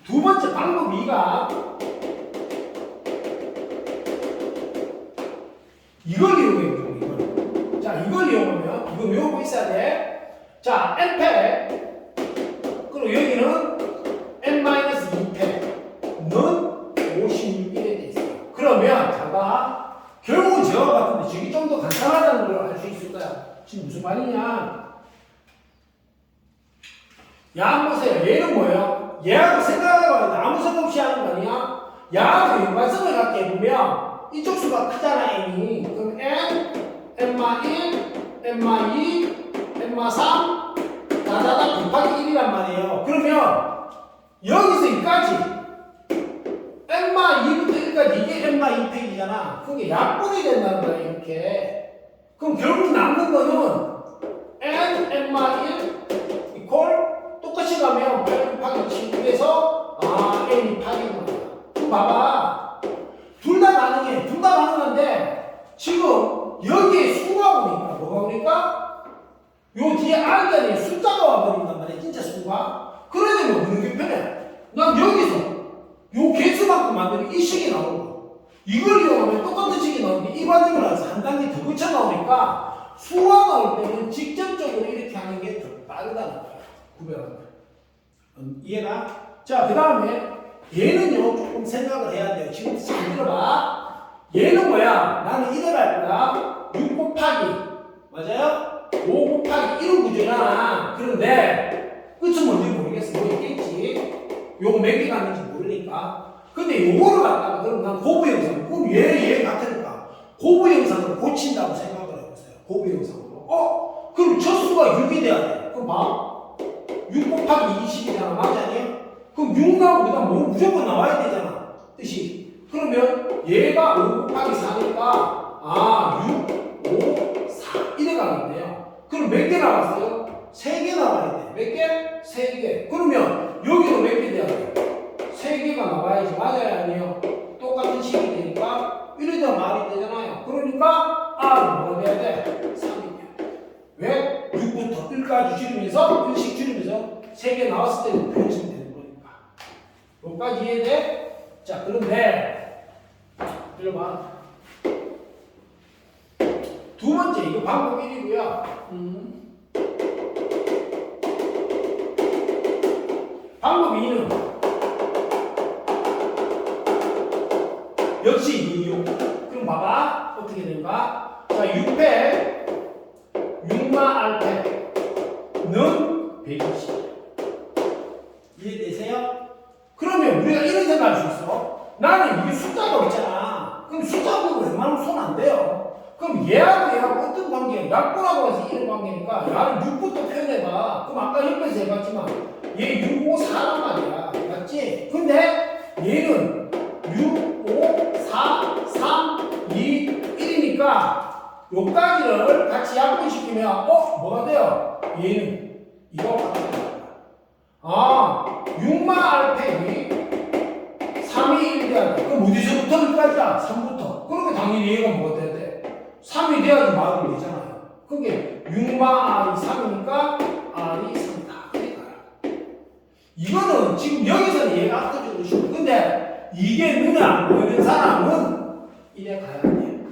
두 번째 방법 2가 이걸 이용해, 이걸. 자, 이걸 이용하면, 이거 외우고 있어야 돼. 자, n패. 그리고 여기는 n-2패는 56일에 돼 있어요. 그러면, 자, 봐. 결국은 저와 같은데, 저기 좀 더 간단하다는 걸 알 수 있을 거야. 지금 무슨 말이냐? 야, 한번 보세요. 얘는 뭐예요? 얘하고 생각해봐야 아무 생각 없이 하는 거 아니야? 야하고 연관성을 갖게 해보면 이쪽 수가 크잖아, n이. 그럼 n, n-1, n-2, n-3 다다다 곱하기 1이란 말이에요. 그러면 여기서 여기까지 n-2부터 1까지 이게 n-2팩이잖아. 그게 약분이 된다는 거야, 이렇게. 그럼 결국 남는 거는 n, n-1 이퀄 똑같이 가면 8 곱하기 7에서 n이 8이구나. 그럼 봐봐. 둘 다 가능해. 둘 다 가능한데 지금 여기에 수가 오니까 뭐가 오니까 요 뒤에 알게 아니라 숫자가 와버린단 말이야. 진짜 수가. 그러면 뭐 넣는 게 편해. 난 여기서 요 개수만큼 만드는 이 식이 나오는 거야. 이걸 이용하면 똑같은 식이 나오는데 이 과정을 해서 한 단계 더 거쳐 나오니까 수가 나올 때는 직접적으로 이렇게 하는 게 더 빠르다는 거야. 구별하는 거야. 이해가? 자, 그 다음에 얘는요 조금 생각을 해야 돼요. 지금 잘 들어봐. 얘는 뭐야? 나는 이래가 할 거야. 6 곱하기 맞아요? 5 곱하기 1은 구조잖아. 그런데 끝은 뭔지 모르겠어. 뭐 있겠지? 요거 몇 개가 있는지 모르니까. 근데 요거를 갖다가 그럼 난 고부 영상 그럼 얘 같으니까 고부 영상으로 고친다고 생각을 해보세요. 고부 영상으로. 그럼 첫 수가 6이 돼야 돼. 그럼 봐. 6 곱하기 20이잖아. 맞지 않니? 그럼 6 나오고 그다음 뭐 무조건 나와야 되잖아. 뜻이. 그러면 얘가 5 곱하기 4니까 6, 5, 4 이래 가겠네요. 그럼 몇 개 나왔어요? 3개 나와야 돼. 몇 개? 3개. 그러면 여기도 몇 개 돼야 돼? 3개가 나와야지. 맞아요? 아니에요? 똑같은 식이 되니까 이러다 말이 되잖아요. 그러니까 R은 뭐가 돼야 돼? 3이 돼. 왜? 6부터 1까지 줄이면서 1씩 줄이면서 3개 나왔을 때는 표현이 되는 거니까. 여기까지 이해돼? 자, 그런데 들어봐. 두 번째 이거 방법 1이고요. 방법 2는 역시 이용. 그럼 봐봐. 어떻게 되는가? 자, 6패 6마 알패는 120. 이해되세요? 그러면 우리가 이런 생각할 수 있어. 나는 이게 숫자가 없잖아. 그럼 숫자 보고 웬만하면 손 안 돼요. 그럼 얘하고 얘하고 어떤 관계야? 약분하고 해서 이런 관계니까 야를 6부터 표현해봐. 그럼 아까 옆에서 해봤지만 얘 6, 5, 4란 말이야. 맞지? 근데 얘는 6, 5, 4, 3, 2, 1이니까 요까지를 같이 약분시키면 뭐가 돼요? 얘는 이거 같은 6마 알팩이 3이 1 돼야 돼. 그럼 어디서부터 여기까지야? 3부터. 그러면 당연히 얘가 뭐가 돼야 돼? 3이 돼야지 말이 되잖아요. 그게 6마 R이 3이니까 R이 3이다. 이거는 지금 여기서는 얘가 압도적으로 쉬워. 근데 이게 눈에 안 보이는 사람은 이래 가야 돼.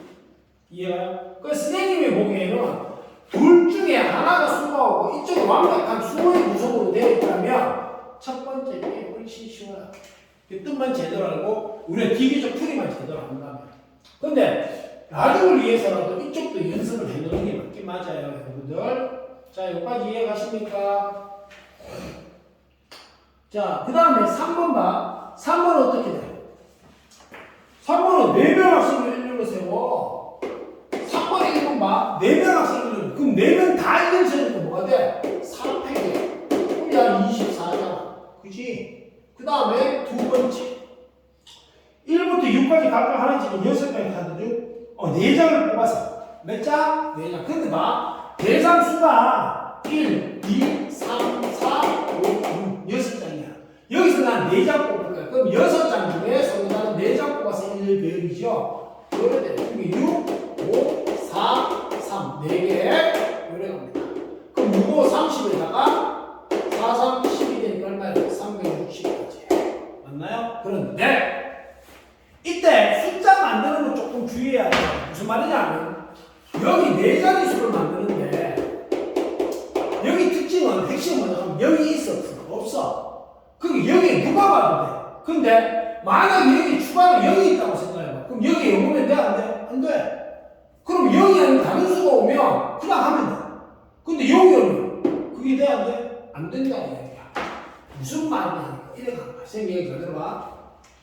이해가요? 그 선생님이 보기에는 둘 중에 하나가 수거하고 이쪽이 완벽한 수거의 구성으로 되어 있다면 첫 번째 게 훨씬 쉬워요. 그 뜻만 제대로 알고 우리가 기계적 풀이만 제대로 한다면. 근데 나중을 위해서라도 이쪽도 연습을 해놓는 게 맞긴 맞아요, 여러분들. 자, 여기까지 이해가십니까? 자, 그 다음에 3번 봐. 3번은 어떻게 돼? 3번은 4명 학생을 일렬로 세워. 3번에 1번 봐. 4명 학생을 일렬로. 그럼 4명 다 일렬로 세우니까 뭐가 돼? 4팩이야. 그럼 야 24잖아. 그지? 그 다음에 두 번째. 1부터 6까지 각각 하나 지금 6장의 카드 중 4장을 뽑아서 몇 장? 4장. 근데 봐. 대상 수가 1, 2, 3, 4, 5, 6, 6장이야. 여기서 난 4장 뽑을 거야. 그럼 6장 중에서 나는 4장 뽑아서 1 배열이죠. 그럴 때 여기 6, 5, 4, 3, 4개 요래 갑니다. 그럼 6, 5, 30에다가 4, 3, 12 되니까 얼마예요? 360까지. 맞나요? 그런데 이때 숫자 만드는 거 조금 주의해야 돼요. 무슨 말이냐면 여기 네 자릿수를 만드는데 여기 특징은 핵심은 하면 여기 있어 없어. 그게 여기에 누가 봐도 돼. 근데 만약에 여기 추가로 0이 있다고 생각해봐. 그럼 여기에 0이면 돼? 안 돼? 안 돼. 그럼 0이 아닌 다른 수가 오면 그냥 하면 돼. 근데 0이 오면 그게 돼? 안 돼? 안 된다는 얘기야. 무슨 말이냐? 이래 가는 거야. 선생님 얘기 잘 들어봐.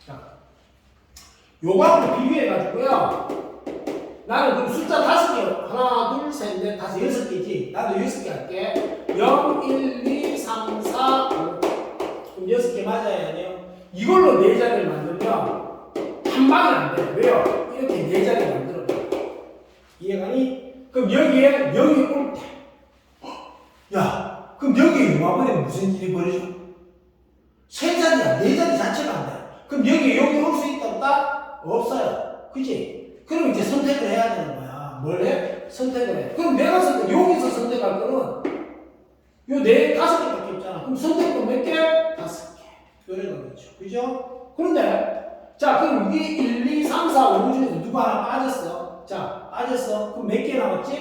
자, 요거하고 비교해가지고요. 나는 그럼 숫자 5개. 하나, 둘, 셋, 넷, 다섯, 6개지. 나도 6개 할게. 0, 1, 2, 3, 4, 5. 그럼 6개 맞아야 돼요. 이걸로 네 자리를 만들면 한 방에 안 돼. 왜요? 이렇게 네 자리를 만들어. 이해가니? 그럼 여기에 0이 올 때. 야, 그럼 여기에 와버리면 무슨 일이 벌어져? 세 자리야. 네 자리 자체가 안 돼. 그럼 여기 올 수 있다 없다? 없어요. 그치? 그럼 이제 선택을 해야 되는 거야. 뭘 해? 선택을 해. 그럼 내가 여기서 선택할 거는 요 네, 5개밖에 없잖아. 그럼 선택권 몇 개? 5개. 이런 거겠죠. 그죠? 그런데, 자, 그럼 이게 1, 2, 3, 4, 5 중에서 누가 하나 빠졌어? 자, 빠졌어. 그럼 몇 개 남았지?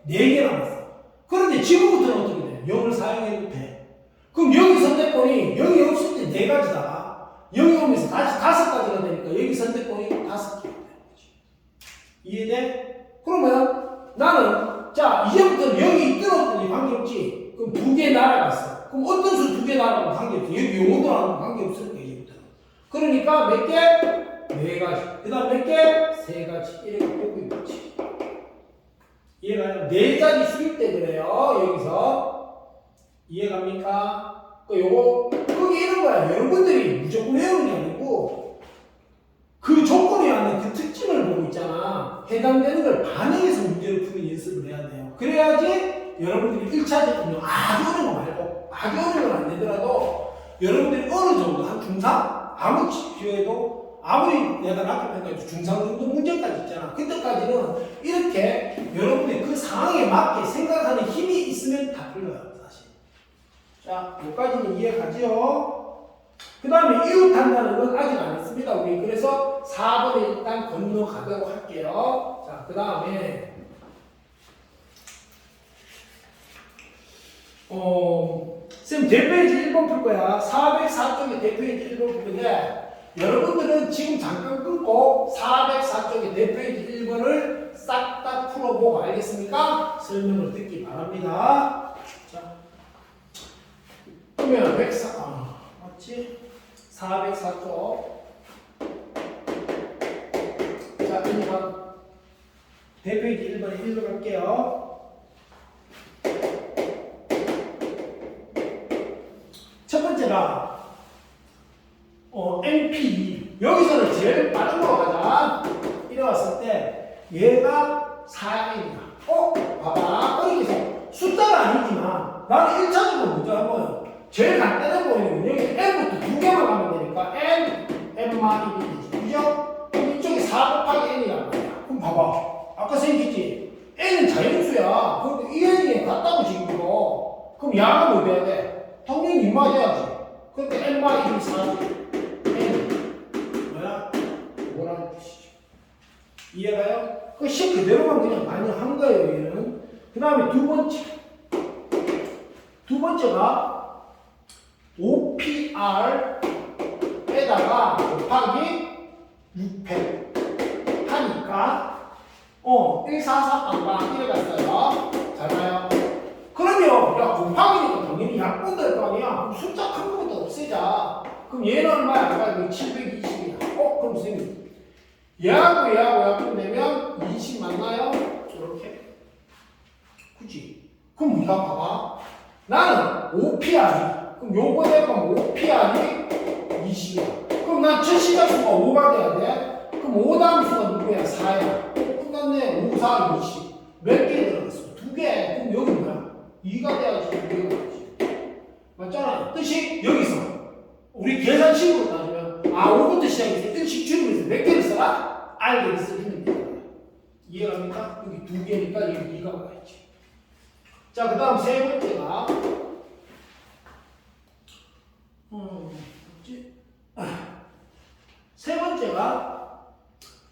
4개 남았어. 그런데 지금부터는 어떻게 돼? 0을 사용해도 돼. 그럼 여기 선택권이 0이 없을 때 4가지다. 0이 오면서 다시 5가지가 되니까 여기 선택권이 5개. 이해돼? 그러면 나는 자 이제부터는 여기 끊었더니 관계없지. 그럼 2개 날아갔어. 그럼 어떤 수 2개 날아가면 관계없어. 여기 용어도 나오면 관계없을 거야 이제부터는. 그러니까 몇 개? 4가지. 그 다음 몇 개? 3가지. 이렇게 보고 있지. 이해가요? 4자리 수일 때 그래요. 여기서 이해갑니까? 요거 그게 이런 거야. 여러분들이 무조건 외우는 게 아니고 그 조건에 맞는 그 특징을 보고 있잖아. 해당되는 걸 반응해서 문제를 푸는 연습을 해야 돼요. 그래야지 여러분들이 1차적으로 아주 어려운 거 말고 아주 어려운 건 안 되더라도 여러분들이 어느 정도 한 중3? 아무 기회도 아무리 내가 낮게 평가해도 중3 정도 문제까지 있잖아. 그때까지는 이렇게 여러분들이 그 상황에 맞게 생각하는 힘이 있으면 다 풀려요. 사실. 자, 여기까지는 이해가지요? 그 다음에 이웃한다는 건 아직 안 했습니다. 우리 그래서 4번에 일단 건너가도록 할게요. 자, 그 다음에 쌤 대페이지 1번 풀 거야. 404쪽에 대페이지 1번 풀 건데 여러분들은 지금 잠깐 끊고 404쪽에 대페이지 1번을 싹 다 풀어보고 알겠습니까? 설명을 듣기 바랍니다. 자, 그러면 104, 맞지? 404쪽. 자, 1번. 대페이지 1번에 읽어갈게요. 첫 번째가, NP. 여기서는 제일 빠른 거 가자. 이래 왔을 때, 얘가 4N이다. 봐봐. 어디서 숫자가 아니지만, 나는 1차적으로 먼저 한번 제일 간단해 보이는 건 여기 N부터 2개만 가면 되니까 N, N만 1이 되지. 그죠? 그럼 이쪽에 4 곱하기 N이란 말이야. 그럼 봐봐. 아까 생겼지? N은 자연수야. 그런데 이 N이 같다고 지금 이거. 그럼 양은 뭐 돼야 돼? 당연히 맞아야지. 그러니까 N만 1이 4지. N. 뭐야? 뭐라는 뜻이죠. 이해가요? 그 식 그대로만 그냥 반영한 거예요, 얘는. 그 다음에 두 번째가 OPR에다가 곱하기 600 하니까 144 빵빵 이래 갔어요. 잘 봐요. 그러면 야 곱하기니까 당연히 약분 될 거 아니야. 그럼 숫자 큰 거부터 없애자. 그럼 얘는 얼마야? 아까 720이야. 그럼 선생님 얘하고 약분 되면 20 맞나요? 이렇게. 그치? 그럼 우리가 봐봐. 나는 OPR이. 그럼 요거 대면 OPR이 20이야. 그럼 난 첫 시작수가 5가 돼야 돼. 그럼 5 다음 수가 누구야? 4야. 끝났네. 5, 4, 20. 몇 개 들어갔어? 2개. 그럼 여기 뭐야? 2가 돼야지. 2개가 되지. 맞잖아. 뜻이 여기서 우리 계산식으로 따지면 5부터 시작해서 1씩 줄이면서 몇 개를 써라? R개를 쓰면 돼. 이해갑니까? 여기 2개니까 여기 2가 가야지. 자, 그 다음 세 번째가 세 번째가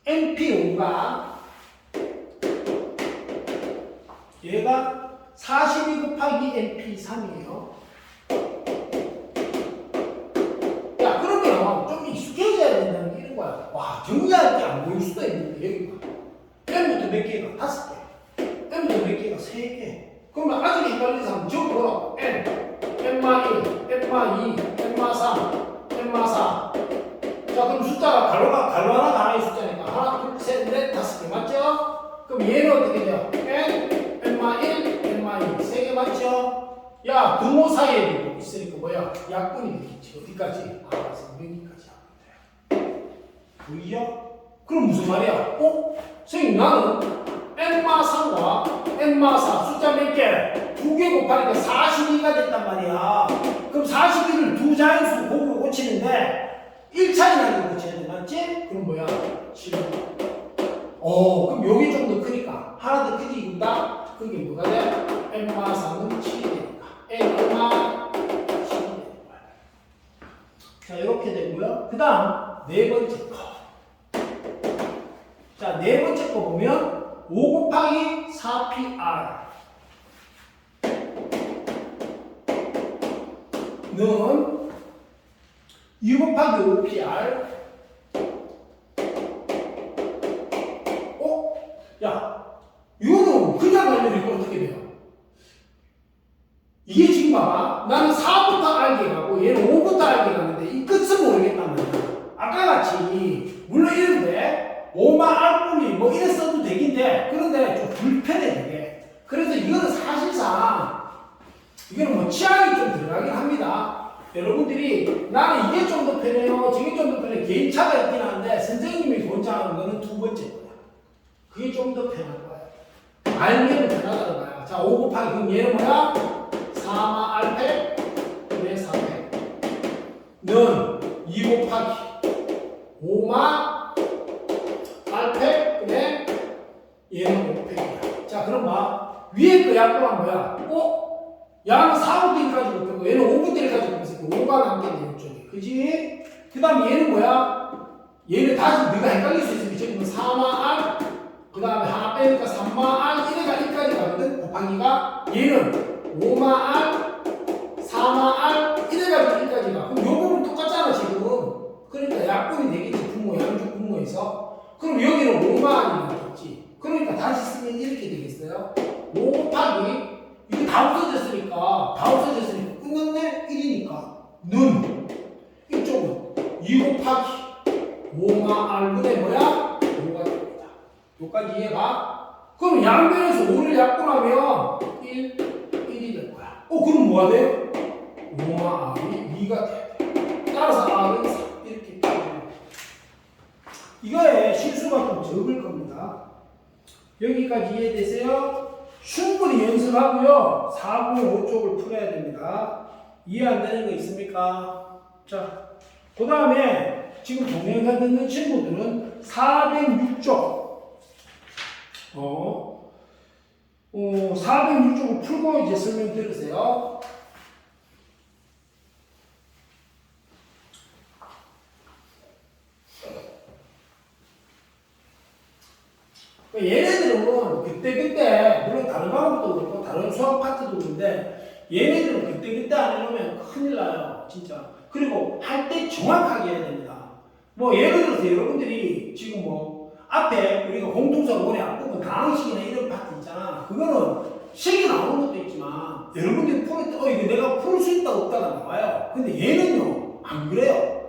NP5가 얘가 42 곱하기 MP3이에요. 야, 그러면 좀 익숙해져야 된다는 게 이런 거야. 와, 정리할 게 안 보일 수도 있는데, 여기 봐. M부터 몇 개가? 5개. M부터 몇 개가? 3개. 그러면 아직 헷갈리는 사람 적어보라. N, N마 1, N마 2, N마 3, N마 4. 자, 그럼 숫자가 갈로 하나가 하나의 숫자니까. 하나, 둘, 셋, 넷, 5개. 맞죠? 그럼 얘는 어떻게 돼요? N, N마 1, N마 2. 3개 맞죠? 야, 등호 사이에 두고 있으니까 뭐야? 약분이 되겠지. 어디까지? 아, 여기까지 약분이 돼요. 보이죠? 그럼 무슨 말이야? 선생님, 나는 N마 3과 N마 4 숫자 몇 개? 2개 곱하니까 42가 됐단 말이야. 그럼 42를 두 자연수 곱으로 고치는데 1차이나게 고쳐야 돼. 맞지? 그럼 뭐야? 7. 그럼 여기 좀 더 크니까 하나 더 크지 이거다? 그게 뭐가 돼? N마 3은 7이 되니까 N마 7이 되는 거야. 자, 이렇게 되고요. 그 다음 네 번째 거. 자, 네 번째 거 보면 5 곱하기 4PR 는 2 곱하기 5PR. 야, 이거는 그냥 알면 이거 어떻게 돼요? 이게 지금 봐봐. 나는 4부터 알게 가고 얘는 5부터 알게 가는데 이 끝은 모르겠단 말이야. 아까 같이 물론 이런데 5만 알분이 뭐 이래 써도 되긴 돼. 그런데 좀 불편해 되게. 그래서 이거는 사실상 이거는 뭐 취향이 좀 들어가긴 합니다. 여러분들이 나는 이게 좀 더 편해요, 저게 좀 더 편해, 개인차가 있긴 한데 선생님이 권장하는 거는 두 번째 거야. 그게 좀 더 편할 거야. 알면 편하다는 거야. 자, 5 곱하기 그럼 얘는 뭐야? 4마 알팩 그래 4팩 는 2 곱하기 5마 알팩 그래 얘는 5팩이야. 자, 그럼 봐. 위에 거 약분은 뭐야? 양은 4분의 1까지 곱했고 얘는 5분의 1까지 곱했으니까 5가 남겠네 이쪽에. 그지? 그 다음에 얘는 뭐야? 얘는 다시 네가 헷갈릴 수 있으니까 지금 4마 알 그 다음에 하나 빼니까 3마 알 1에가 1까지 가거든. 곱하기가 얘는 5마 알 4마 알 1에가 1까지 가. 그럼 요 부분 똑같잖아 지금. 그러니까 약분이 되겠지. 분모 양쪽 분모에서. 그럼 여기는 5마 알이 나겠지. 그러니까 다시 쓰면 이렇게 되겠어요. 5 곱하기 이게 다 없어졌으니까 끝났네? 1이니까 는 이쪽은 2 곱하기 5마 알분의 뭐야? 5가 됩니다. 여기까지 이해가? 그럼 양변에서 5를 약분하면 1이 될 거야. 그럼 뭐가 돼? 5마 알이 2가 돼야 돼. 따라서 알은 4 이렇게 이거에 실수가 좀 적을 겁니다. 여기까지 이해되세요? 충분히 연습하고요. 405 쪽을 풀어야 됩니다. 이해 안 되는 거 있습니까? 자, 그 다음에 지금 동영상 듣는 친구들은 406쪽 406쪽을 풀고 이제 설명 들으세요. 얘네들은 그때 물론 다른 과목도 그렇고 다른 수학 파트도 그런데 얘네들은 그때 안 해놓으면 큰일 나요 진짜. 그리고 할 때 정확하게 해야 됩니다. 뭐 예를 들어서 여러분들이 지금 뭐 앞에 우리가 공통사 원의 앞부분 다항식이나 이런 파트 있잖아. 그거는 식이 나오는 것도 있지만 여러분들이 풀을 때 이거 내가 풀 수 있다 없다가 나와요. 근데 얘는요 안 그래요.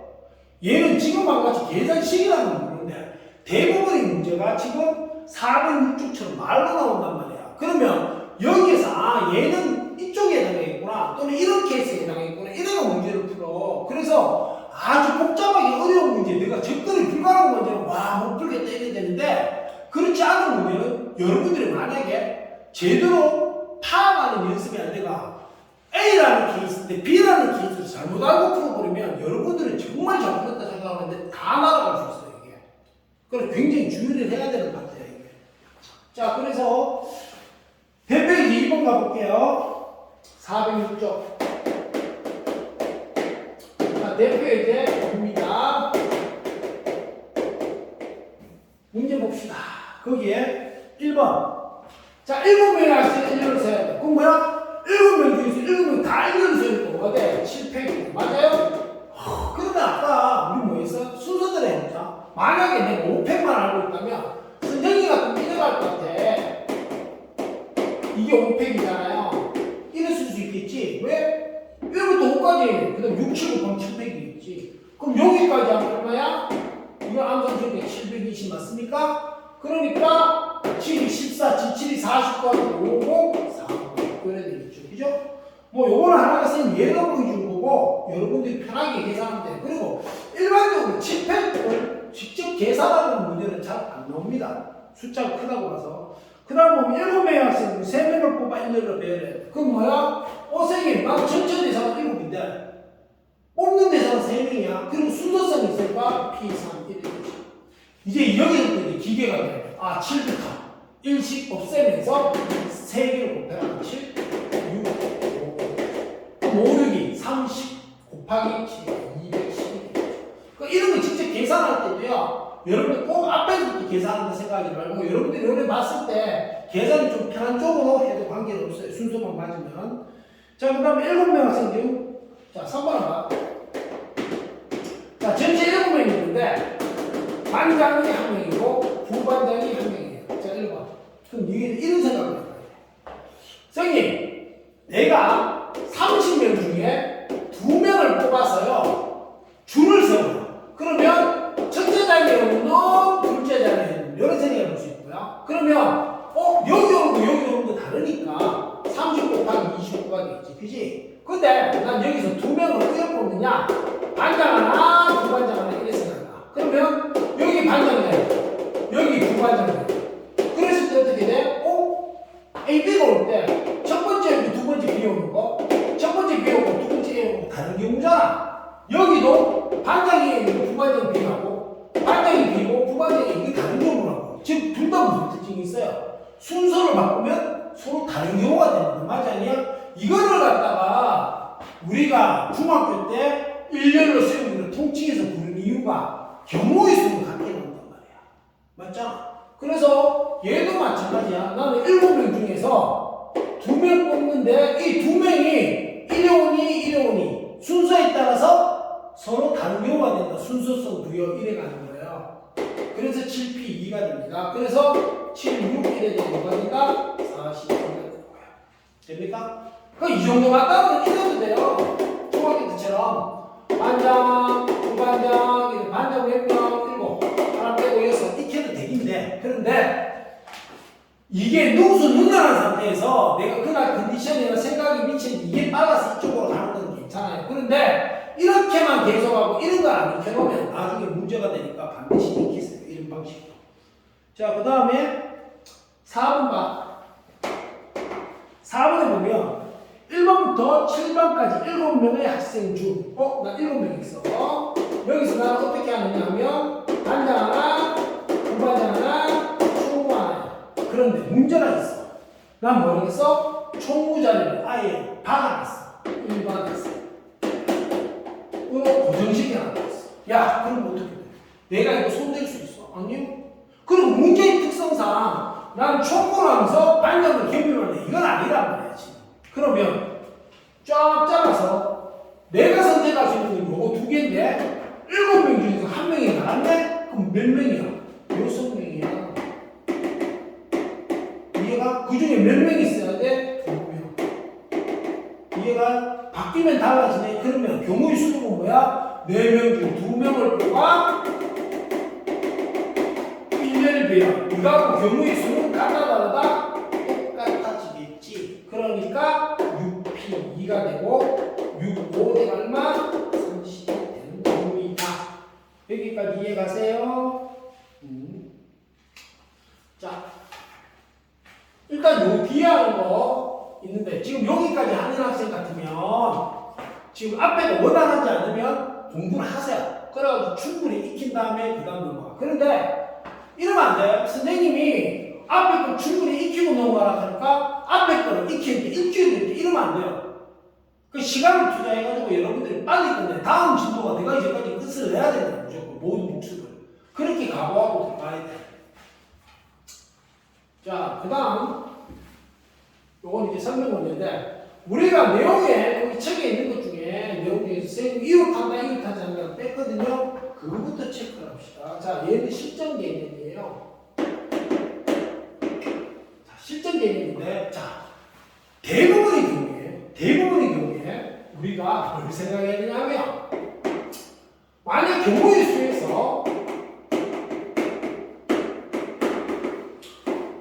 얘는 지금과 같이 계산식이라는 건 모르는데 대부분의 문제가 지금 406쪽처럼 말로 나온단 말이야. 그러면 여기에서 얘는 이쪽에 해당하겠구나 또는 이런 케이스에 해당하겠구나 이래가 문제를 풀어. 그래서 아주 복잡하게 어려운 문제 내가 접근이 불가능한 문제는 못 풀겠다 이래야 되는데 그렇지 않은 문제는 여러분들이 만약에 제대로 파악하는 연습이 안 돼가 A라는 케이스인데 B라는 케이스를 잘못 알고 풀어버리면 여러분들은 정말 잘못했다 생각하는데 다 날아갈 수 있어요 이게. 그래서 굉장히 주의를 해야 되는 것 같아요 이게. 자, 그래서 대표이제 2번 가볼게요. 406쪽. 자, 대표이제 봅니다. 문제 봅시다. 거기에 1번 자, 7명의 학생이 1년을 써야 돼. 그럼 뭐야? 7명 중에서 7명 다 1년을 써야 돼. 뭐가 돼? 7팩이. 맞아요? 그러면 아까 우리 뭐 했어? 순서대로 해보자. 만약에 내가 5팩만 알고 있다면 선생님 같은 믿어갈 것 같아. 이게 5팩이잖아요. 이래 쓸 수 있겠지. 왜? 1부터 5까지, 그 다음 6, 7 곱하면 700이겠지. 그럼 여기까지 하면 얼마야? 이거 암산적에 720 맞습니까? 그러니까 7이 14, 7이 49하고 5, 4. 그래야 되겠죠. 그죠? 뭐 요거는 하나가 선생님 예로 보여준 거고 여러분들이 편하게 계산하면 돼요. 그리고 일반적으로 7팩을 직접 계산하는 문제는 잘 안 나옵니다. 숫자가 크다고 봐서. 그 다음 보면 7명의 학생 3명을 뽑아 1년을 배워야 돼. 그럼 뭐야? 선생님 나도 전체 대상은 7인데 뽑는 대상은 3명이야. 그리고 순서성이 있을까? P, 3, 1, 1. 이제 여기서부터 이제 기계가 돼. 7부터 1씩 없애면서 3개를 곱해라. 7, 6, 5, 6이 30 곱하기 7, 212. 그러니까 이런 거 직접 계산할 때도요. 여러분들 꼭 앞에서부터 계산하는 생각하지 말고 여러분들이 요래 봤을 때 계산이 좀 편한 쪽으로 해도 관계는 없어요. 순서만 맞으면. 자, 그 다음에 7명 학생들. 자, 3번 봐. 자, 전체 7명이 있는데 반장이 1명이고 부반장이 1명이에요. 자, 1번. 그럼 이게 이런 생각을 해요. 선생님, 내가 30명 중에 2명을 뽑아서요. 줄을 세워요. 그러면 첫째 자리에 오는 둘째 자리에 오는 이런 생각을 볼 수 있고요. 그러면 여기 오는 거 여기 오는 거 다르니까 30 곱하기 29가 되겠지. 그지? 근데 난 여기서 2명을 어떻게 뽑느냐? 반장 하나, 부반장 하나 이렇게 생각한다. 그러면 여기 반장이에요. 여기 부반장이에요. 그랬을 때 어떻게 돼? A, B가 올 때 첫 번째, 두 번째 B 오는 거, 첫 번째 B 오고 두 번째 A 오고 다른 경우잖아. 여기도 반장이 A고 부반장이 B하고 반장이 B고 부반장이 이게 다른 경우라고. 즉 둘 다 무슨 특징이 있어요? 순서를 바꾸면 서로 다른 경우가 됩니다. 맞아 아니야? 이거를 갖다가 우리가 중학교 때 1년을 세우기를 통칭해서 부르는 이유가 경우의 수를 갖게 된단 말이야. 맞잖아? 그래서 얘도 마찬가지야. 나는 7명 중에서 2명 뽑는데 이 2명이 1회원이 1회원이 순서에 따라서 서로 다른 경우가 된다. 순서성 부여 이래 가는 거예요. 그래서 7P 2가 됩니다. 그래서 7, 6, 1에 되는 거니까 42가 되는 거예요. 됩니까? 이 정도만 따르면 이래도 돼요. 중학교 때처럼 반장, 부반장, 반장 몇 명, 7, 하나 빼고 6 익혀도 되긴데 그런데 이게 능수능란한 상태에서 내가 그날 컨디션이나 생각이 미친 이게 빨라서 이쪽으로 가는 건 괜찮아요. 그런데 이렇게만 계속하고 이런 걸 안 익혀놓으면 나중에 문제가 되니까 반드시 익히세요. 이런 방식으로. 자, 그 다음에 4번 봐. 4번에 보면 1번부터 7번까지 7명의 학생 중, 나 7명 있어. 여기서 나는 어떻게 하느냐 하면, 반장 하나, 부반장 하나, 총무 하나. 그런데 문제가 있어. 난 모르겠어? 총무 자리를 아예 박아놨어. 일반했어. 고정시켜놨어. 야, 그럼 어떻게 돼? 내가 이거 손댈 수 있어? 아니요? 그리고 문제의 특성상 난 총무를 하면서 반장을 겸임을 해. 이건 아니란 말이야, 지금. 그러면 쫙 잘라서 내가 선택할 수 있는 건 요거 2개인데 7명 중에서 1명이 나갔네? 그럼 몇 명이야? 6명이야. 이해가? 그 중에 몇 명 있어야 돼? 2명. 이해가? 바뀌면 달라지네. 그러면 경우의 수는 뭐야? 4명 중 2명을 뽑아 1년을 배워. 이거하고 경우의 수는 같다 다르다? 똑같아지겠지. 그러니까 6P2가 되고 6, 5대 얼마? 30이 되는 겁니다. 여기까지 이해가세요? 자, 일단 요 뒤에 하는 거 있는데 지금 여기까지 하는 학생 같으면 지금 앞에가 원활하지 않으면 공부를 하세요. 그래가지고 충분히 익힌 다음에 그 다음 넘어가. 그런데 이러면 안 돼. 선생님이 앞에 거 충분히 익히고 넘어가라 하니까 앞에 거를 익히는데 일주일인데 이러면 안 돼요. 그 시간을 투자해가지고 여러분들이 빨리 끝내. 다음 진도가 내가 이제까지 끝을 내야 된다. 무조건 모든 복습을. 그렇게 각오하고 들어가야 돼. 자, 그 다음 요건 이제 설명 문제인데 우리가 내용에 여기 책에 있는 것 중에 내용 중에서 쌤 이웃한다 이웃하지 않는다 뺐거든요. 그거부터 체크를 합시다. 자, 얘는 실전 개념이에요. 자, 실전 개념인데 자, 대부분의 경우에 우리가 뭘 생각해야 되냐면 만약 경우의 수에서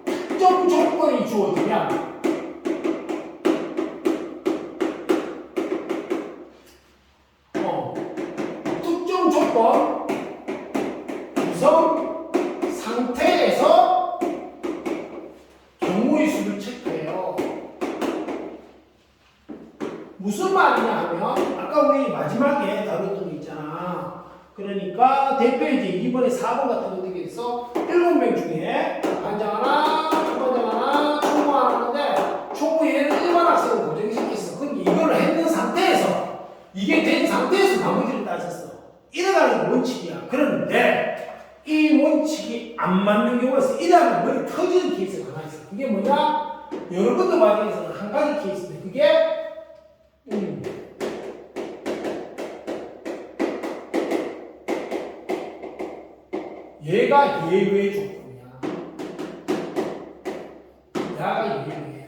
특정 조건이 주어지면 특정 조건 구성 상태에서 경우의 수를 체크해요. 무슨 말이냐 하면 아까 우리 마지막에 다뤘던 거 있잖아. 그러니까 대표이제 2번에 4번 같은 거 어떻게 있어? 7명 중에 반장 하나, 부반장 하나, 총무 하나 하는데 총무 얘는 일반 학생을 고정시켰어. 그럼 이걸 했는 상태에서 이게 된 상태에서 나머지를 따졌어. 이래가는 원칙이야. 그런데 이 원칙이 안 맞는 경우가 있어. 이래가면 머리 터지는 케이스가 하나 있어. 그게 뭐냐? 여러분들 과정에서는 한 가지 케이스인데 그게 얘가 예외 조건이야. 얘가 예외야.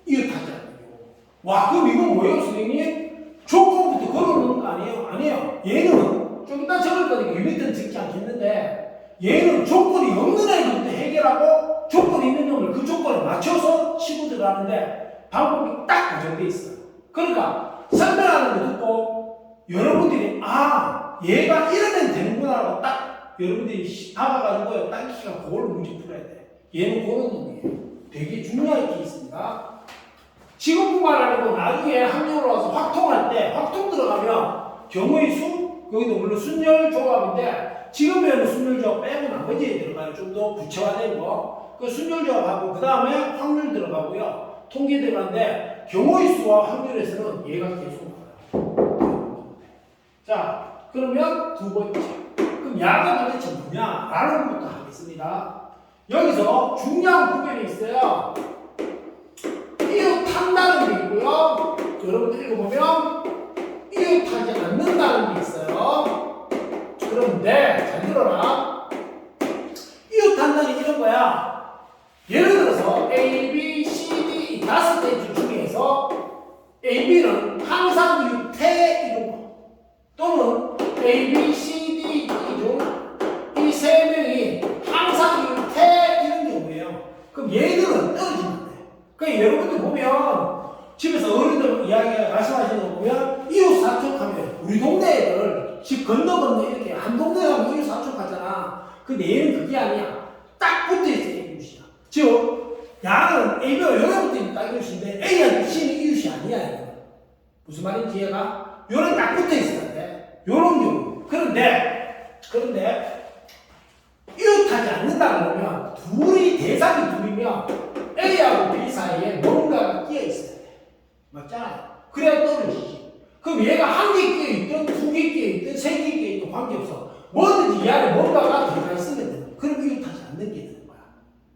이웃하지 않는 경우. 와, 그럼 이건 뭐예요, 선생님? 조건부터 걸어놓는 거 아니에요? 아니에요. 얘는 좀 이따 적을 거니까 유니트는 적지 않겠는데 얘는 조건이 없는 애들부터 해결하고 조건이 있는 놈을 그 조건에 맞춰서 치고 들어가는데 방법이 딱 고정돼 있어요. 그러니까 설명하는 거 듣고 여러분들이 아, 얘가 이러면 되는구나라고 딱 여러분들이 잡아가지고 땅키가 그걸로 문제 풀어야 돼. 얘는 그런 놈이에요. 되게 중요한 케이스입니다. 지금뿐만 아니고 나중에 학년으로 와서 확통할 때 확통 들어가면 경우의 수, 거기도 물론 순열 조합인데 지금 배우는 순열 조합 빼고 나머지에 들어가요. 좀 더 구체화된 거. 그 순열 조합하고 그 다음에 확률 들어가고요. 통계 들어가는데 경우의 수와 확률에서는 얘가 계속 나와요. 자, 그러면 두 번째. 그럼 야가 도대체 뭐냐? 라는 것부터 하겠습니다. 여기서 중요한 구별이 있어요. 이웃한다는 게 있고요. 여러분들 읽어보면 이웃하지 않는다는 게 있어요. 그런데 잘 들어라. 이웃한다는 게 이런 거야. 예를 들어서 A, B, C, D 다섯 개 중에서 A, B는 항상 유태 이런 거 또는 A, B, C, D, E 중 이 세 명이 항상 유태 이런 경우예요. 그럼 얘들은 떨어지면 안 돼. 그러니까 여러분들 보면 집에서 어른들 이야기 말씀하시는 거 보면 이웃 사촌하면 우리 동네 애들 집 건너 이렇게 한 동네 가면 이웃 사촌하잖아. 근데 얘는 그게 아니야. 딱 붙어 있어 이웃이야. 즉 야는 A가 여기 붙어 있는 딱 이웃인데 A하고 C는 이웃이 아니야. 이거. 무슨 말인지 이해가? 요런 딱 붙어 있어야 돼. 요런 경우. 그런데 이웃하지 않는다 그러면 둘이 대상이 둘이면 A하고 B 사이에 뭔가가 끼어 있어야 돼. 맞잖아요. 그래야 떨어지지. 그럼 얘가 한 개 끼어 있든 두 개 끼어 있든 세 개 끼어 있든 관계없어. 뭐든지 이 안에 뭔가가 들어가 있으면 되는 거야. 그럼 이웃하지 않는 게 되는 거야.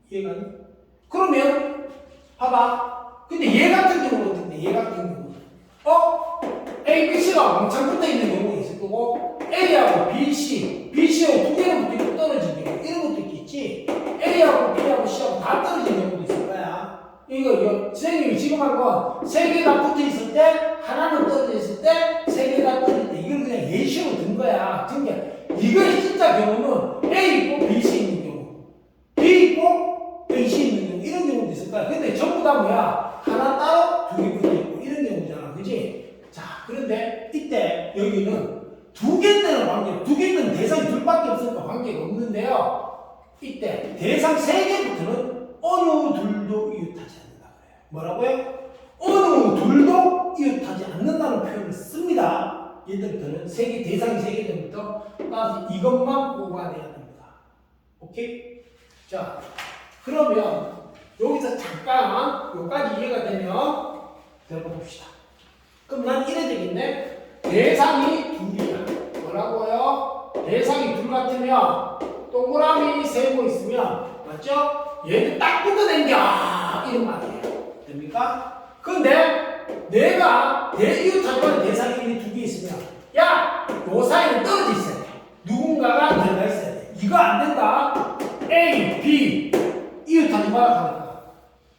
이해가 돼? 그러면 봐봐. 근데 얘 같은 경우는 어떤데? 얘 같은 경우는 A, B, C가 왕창 붙어 있는 경우가 있을 거고 A하고 B, C, C하고 두 개가 붙어 있고 떨어진 경우 이런 것도 있겠지. A하고 B하고 C하고 다 떨어진 경우도 있을 거야. 이거 선생님이 지금 한 건 세 개 다 붙어 있을 때 하나는 떨어져 있을 때 세 개 다 떨어질 때 이걸 그냥 예시로 든 거야. 그러니까 이거의 진짜 경우는 A 있고 B, C 있는 경우, B 있고 A, C 있는 경우 이런 경우도 있을 거야. 근데 전부 다 뭐야? 하나 따로 두 개 붙어 있고 이런 경우잖아, 그지? 자, 그런데 이때 여기는 두 개 때는 관계, 두 개 때는 대상이 둘밖에 없으니까 관계가 없는데요. 이때 대상 세 개부터는 어느 둘도 이웃하지 않는다 그래요. 뭐라고요? 어느 둘도 이웃하지 않는다는 표현을 씁니다. 얘들부터는 대상이 세 개 때부터 따라서 이것만 뽑아내야 됩니다. 오케이? 자, 그러면 여기서 잠깐 여기까지 이해가 되면 들어봅시다. 그럼 난 이래 되겠네. 대상이 둘이야. 뭐라고요? 대상이 둘 같으면 동그라미 세모 있으면 맞죠? 얘들 딱 붙어댕겨 이런 말이에요. 알겠습니까? 근데 내가 이웃하고는 대상이 두 개 있으면 야! 요 사이는 떨어져 있어야 돼. 누군가가 들어가 있어야 돼. 이거 안 된다. A, B 이웃하지 마라 하니까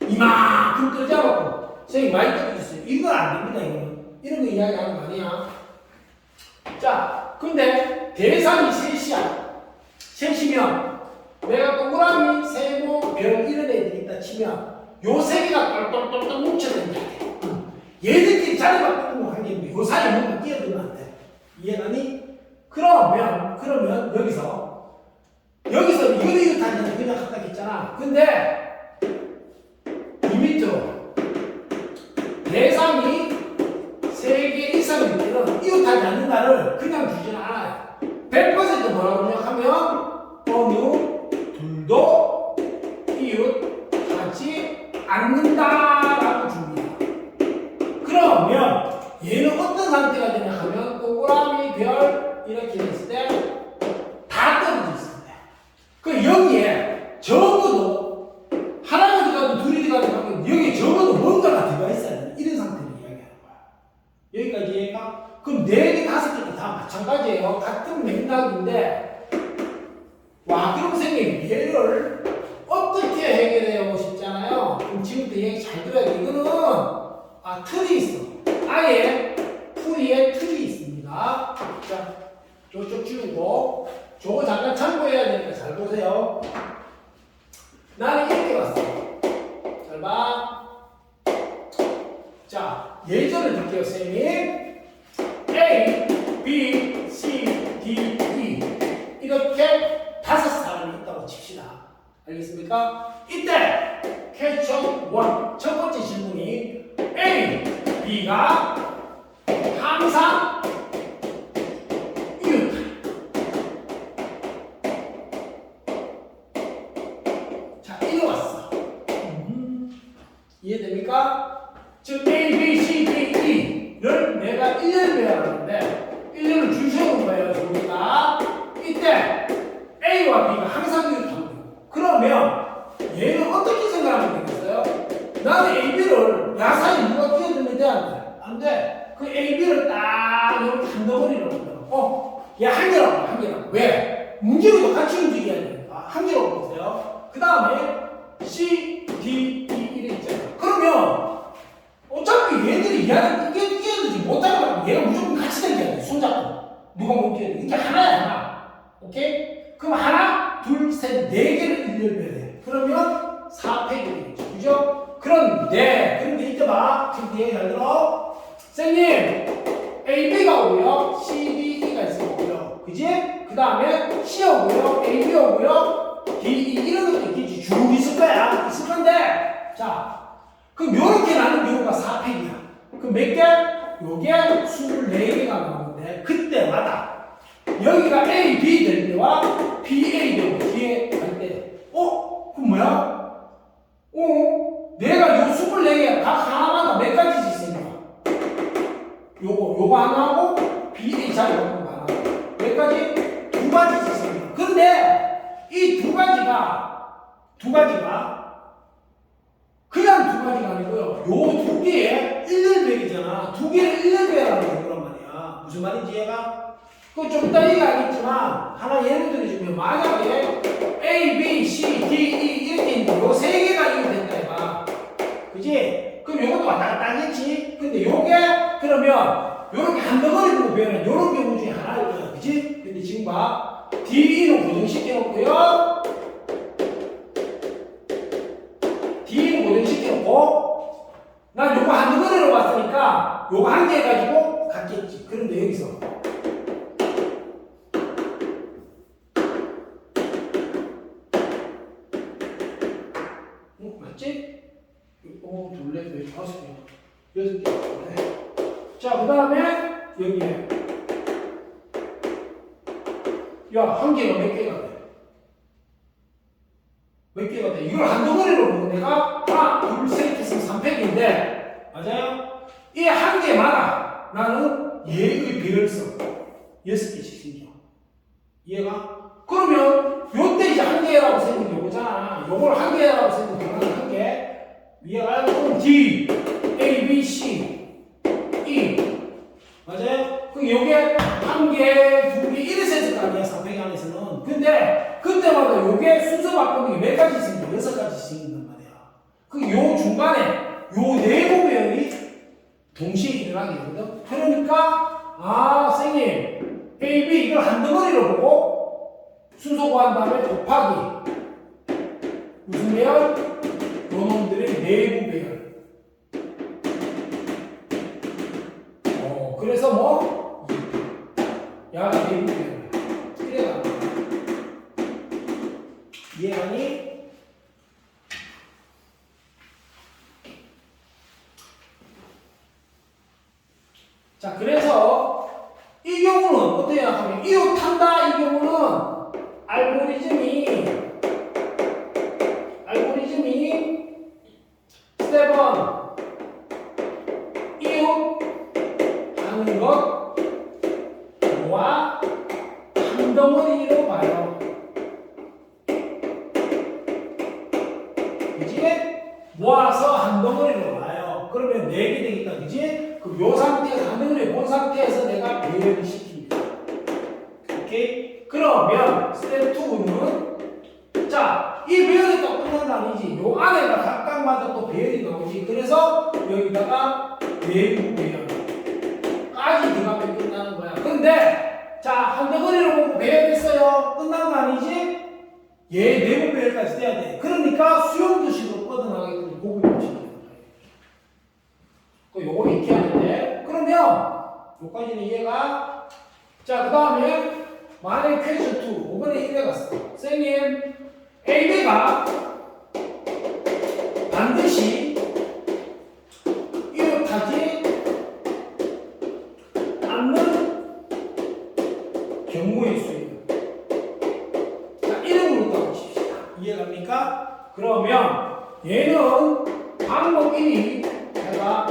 이만큼 떨어져갖고 선생님 많이 떨어졌어요. 이건 안 됩니다. 이런 거 이야기하는 거 아니야. 자, 근데 대상이 셋이야. 셋이면 내가 동그라미, 세모, 별 이런 애들이 있다 치면 요 세 개가 똘똘똘똘 뭉쳐다니게 돼. 얘들끼리 자리 바꾸는 거 한 개인데 요 사이에 뭔가 끼어들면 안 돼. 이해가니? 그러면 여기서 이거는 이거 단지 그냥 갖다 했잖아. 근데 이 밑으로 대상이 3개 이상일 때는 이웃하지 않는다를 그냥 주지는 않아요. 100% 뭐라고 생각하면 어느 둘도 이웃하지 않는다라고 줍니다. 그러면 얘는 어떤 상태가 되냐 하면 동그라미, 별 이렇게 됐을 때 다 떨어져 있습니다. 그 여기에 적어도 하나가 들어가도 둘이 들어가도 하면 여기에 적어도 뭔가가 들어가 있어야 돼. 이런 상태를 이야기하는 거야. 여기까지 이해가? 그럼 4개, 5개도 다 마찬가지예요. 같은 맥락인데 와 그럼 선생님 얘를 어떻게 해결해요 싶잖아요. 그럼 지금부터 얘기 잘 들어야 돼. 이거는 틀이 있어. 아예 풀이에 틀이 있습니다. 자, 저쪽 지우고 저거 잠깐 참고해야 되니까 잘 보세요. 나는 이렇게 왔어. 잘 봐. 자, 예절을 드릴게요, 선생님. A, B, C, D, E 이렇게 5사람이 있다고 칩시다. 알겠습니까? 이때 퀘스천 1 첫 번째 질문이 A, B가 항상 이웃. 자, 이거 왔어. 이해됩니까? 즉 A, B, C, D, E를 내가 1년을 배워하는데 1년을 줄 세우는 거예요. 우리가 이때 A와 B가 항상 이웃하는 거예요. 그러면 얘는 어떻게 생각하면 되겠어요? 나는 A, B를 야사에 누가 끼어들면 돼? 안 돼? 안 돼. 그 A, B를 딱 이렇게 한 덩어리로 만들어. 얘 한 개라고. 왜? 문제도 같이 움직여야 되니까. 한 개라고 보세요. 그 다음에 C, D, E 이래 있잖아요. 그러면 어차피 얘들이 얘는 끼어들지 못하면 얘가 무조건 같이 다녀야 돼. 손잡고. 누가 못 끼어들. 이게 하나야, 하나. 오케이? 그럼 하나, 둘, 셋, 4개를 일렬해야 돼. 그러면 4팩이 되겠죠. 그죠? 그런데 이때 봐. 지금 얘기 잘 들어. 선생님, A, B가 오고요. C, D, E가 있어요. 그지? 그 다음에 C 오고요. A, B 오고요. D, E 이런 것도 있겠지. 쭉 있을 거야. 있을 건데. 자, 그럼 요렇게 나눈 경우가 4팩이야. 그럼 몇 개? 요게 24개가 나오는데 그때마다 여기가 A, B 될 때와 B, A 되고 뒤에 갈 때 그럼 뭐야? 내가 요 24개 각 하나마다 몇 가지씩 있습니까? 요거 하나 하고 B, A 자리 바꾸는 거 하나 몇 가지? 2가지씩 있습니다. 그런데 이 2가지가 그냥 2가지가 아니고요. 요 2개에 1렬배이잖아. 2개를 1렬배라는 거란 말이야. 무슨 말인지 얘가? 그거 좀 이따 얘기하겠지만 하나 예를 들어주면 만약에 A, B, C, D, E 이렇게 있는데 요 3개가 이거 된다 해봐. 그지? 그럼 요것도 왔다 갔다 하겠지? 근데 요게 그러면 요렇게 한 덩어리로 보면 요런 경우 중에 하나일 거야. 그지? 근데 지금 봐. D, E는 고정시켜 놓고요. D는 고정시켜놓고 난 요거 한 덩어리로 왔으니까 요거 한 개 가지고 갔겠지. 그런데 여기서 맞지? 둘, 넷, 넷, 5개, 6개. 자, 그 다음에 여기에 한 개가 몇 개가 돼? 몇 개가 돼? 이걸 한 덩어리로 보면 내가 하나, 둘, 셋 했으면 3팩인데 맞아요? 이 한 개마다 나는 얘의 배를 써 6개씩 생겨. 이해가? 그러면 요때 이제 한 개라고 생긴 게 요거잖아. 요걸 한 개라고 생긴 경우는 한 개. 위에가 그럼 D, A, B, C, E. 맞아요? 그 요게 한 개, 두 개, 이래서 했을 거 아니야, 400 안에서는. 근데, 그때마다 요게 순서 바꾸는 게 몇 가지 있습니다. 6가지 생긴단 말이야. 그 요 중간에, 요 네모 배열이 동시에 일어나게 되거든. 그러니까, 아, 선생님, A, B 이걸 한 덩어리로 보고, 순서 구한 다음에 곱하기. 무슨 배열? 요 놈들의 내부 배열. 그래서 뭐? 야가 내부 배열. 이래가. 이해가니? 자, 그래서 이 경우는 어때요? 하면 이웃한다 이 경우는 알고리즘이 스텝 1 이웃 하는 것과 한 덩어리로 봐요. 그치? 모아서 한 덩어리로 봐요. 그러면 4개 되겠다. 그치? 그럼 요 상태에서 한 덩어리 본 상태에서 내가 배열을 시킵니다. 오케이? 그러면 스텝 2는 자, 이 배열이 또 끝난 거 아니지? 요 안에가 각각마다 또 배열이 나오지. 그래서 여기다가 내부 배열까지 들어가면 끝나는 거야. 근데 자, 한 덩어리로 보고 배열했어요. 끝난 거 아니지? 얘 내부 배열까지 돼야 돼. 그러니까 수용도식으로 뻗어나가기 때문에 고급 음식이야. 요거 익혀야 되는데. 그러면 요까지는 이해가. 자, 그 다음에 만약 퀘스천 2 5번에 1에 갔어. 선생님 AB가 반드시 이웃하지 않는 경우의 수입. 자, 이름으로 따보십시다. 이해갑니까? 그러면 얘는 방법 1이 내가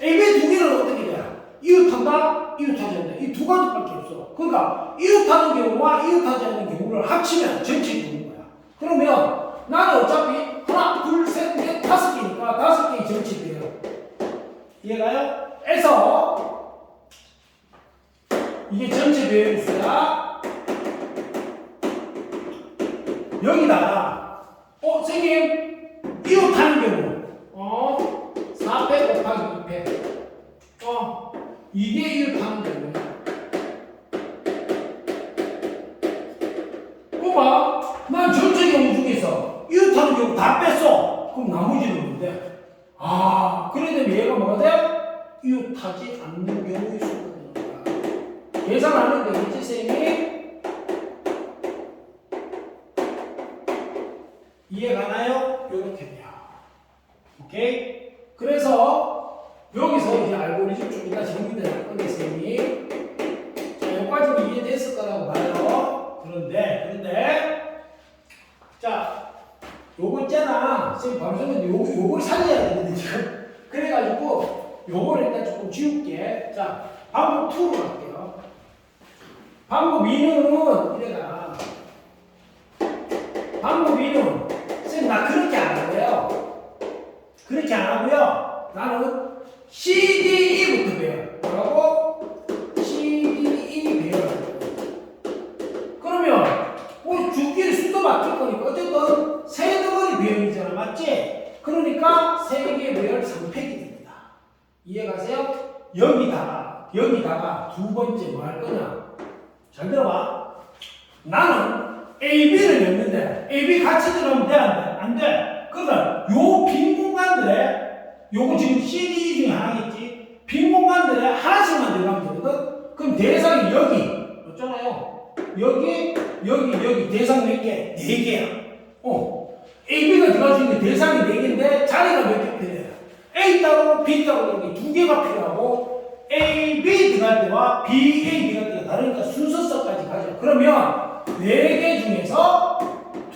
AB 두 개는 어떻게 돼? 이웃한다, 이웃하지 않는다. 이 두 가지밖에 없어. 그러니까 이웃하는 경우와 이웃하지 않는 경우를 합치면 전체 되는 거야. 그러면 나는 어차피 하나, 둘, 셋, 넷, 5개니까 5개의 전체 돼요. 이해가요? 그래서 이게 전체 배열수야. 여기다가 선생님 이웃하는 경우 4팩 곱하기 2팩 이게 이웃하는 경우야. 봐봐, 난 전체 경우 중에서 이웃하는 경우 다 뺐어. 그럼 나머지는 뭔데? 그래 되면 얘가 뭐가 돼? 이웃하지 않는 경우의 수가 되는 거야. 계산하면 되겠지, 선생님이? 이해가나요? 요렇게 돼요. 오케이? 그래서 여기서 이제 알고리즘 좀 이따 정리될 건데, 선생님이. 자, 여기까지는 이해됐을 거라고 봐요. 그런데, 자, 요거 있잖아. 선생님, 바로 전에 요걸 살려야 되는데, 지금. 그래가지고, 요거를 일단 조금 지울게. 자, 방법 2로 갈게요. 방법 2는, 이래가. 방법 2는, 선생님, 나 그렇게 안 하고요. 그렇게 안 하고요. 나는 CDE부터 배워요. 뭐라고? CDE 배워요. 그러면 주기를 순서 바뀔 거니까 어쨌든 세 덩어리 배열이잖아, 맞지? 그러니까 세 개의 배열 3팩이 됩니다. 이해가세요? 여기다가 두 번째 뭐 할 거냐? 잘 들어봐. 나는 AB를 냈는데 AB 같이 들어오면 돼, 안 돼? 그러면 요 빈 공간들에 요거 지금 CD 중에 하나겠지? 빈 공간들에 하나씩만 들어가면 되거든? 그럼 대상이 여기 없잖아요. 여기 대상 몇 개? 4개야. AB가 들어갈 수 있는 대상이 4개인데 자리가 몇 개 필요해요? A 따로 B 따로 이렇게 2개가 필요하고 AB 들어갈 때와 BA 들어갈 때가 다르니까 순서서까지 가죠. 그러면 4개 중에서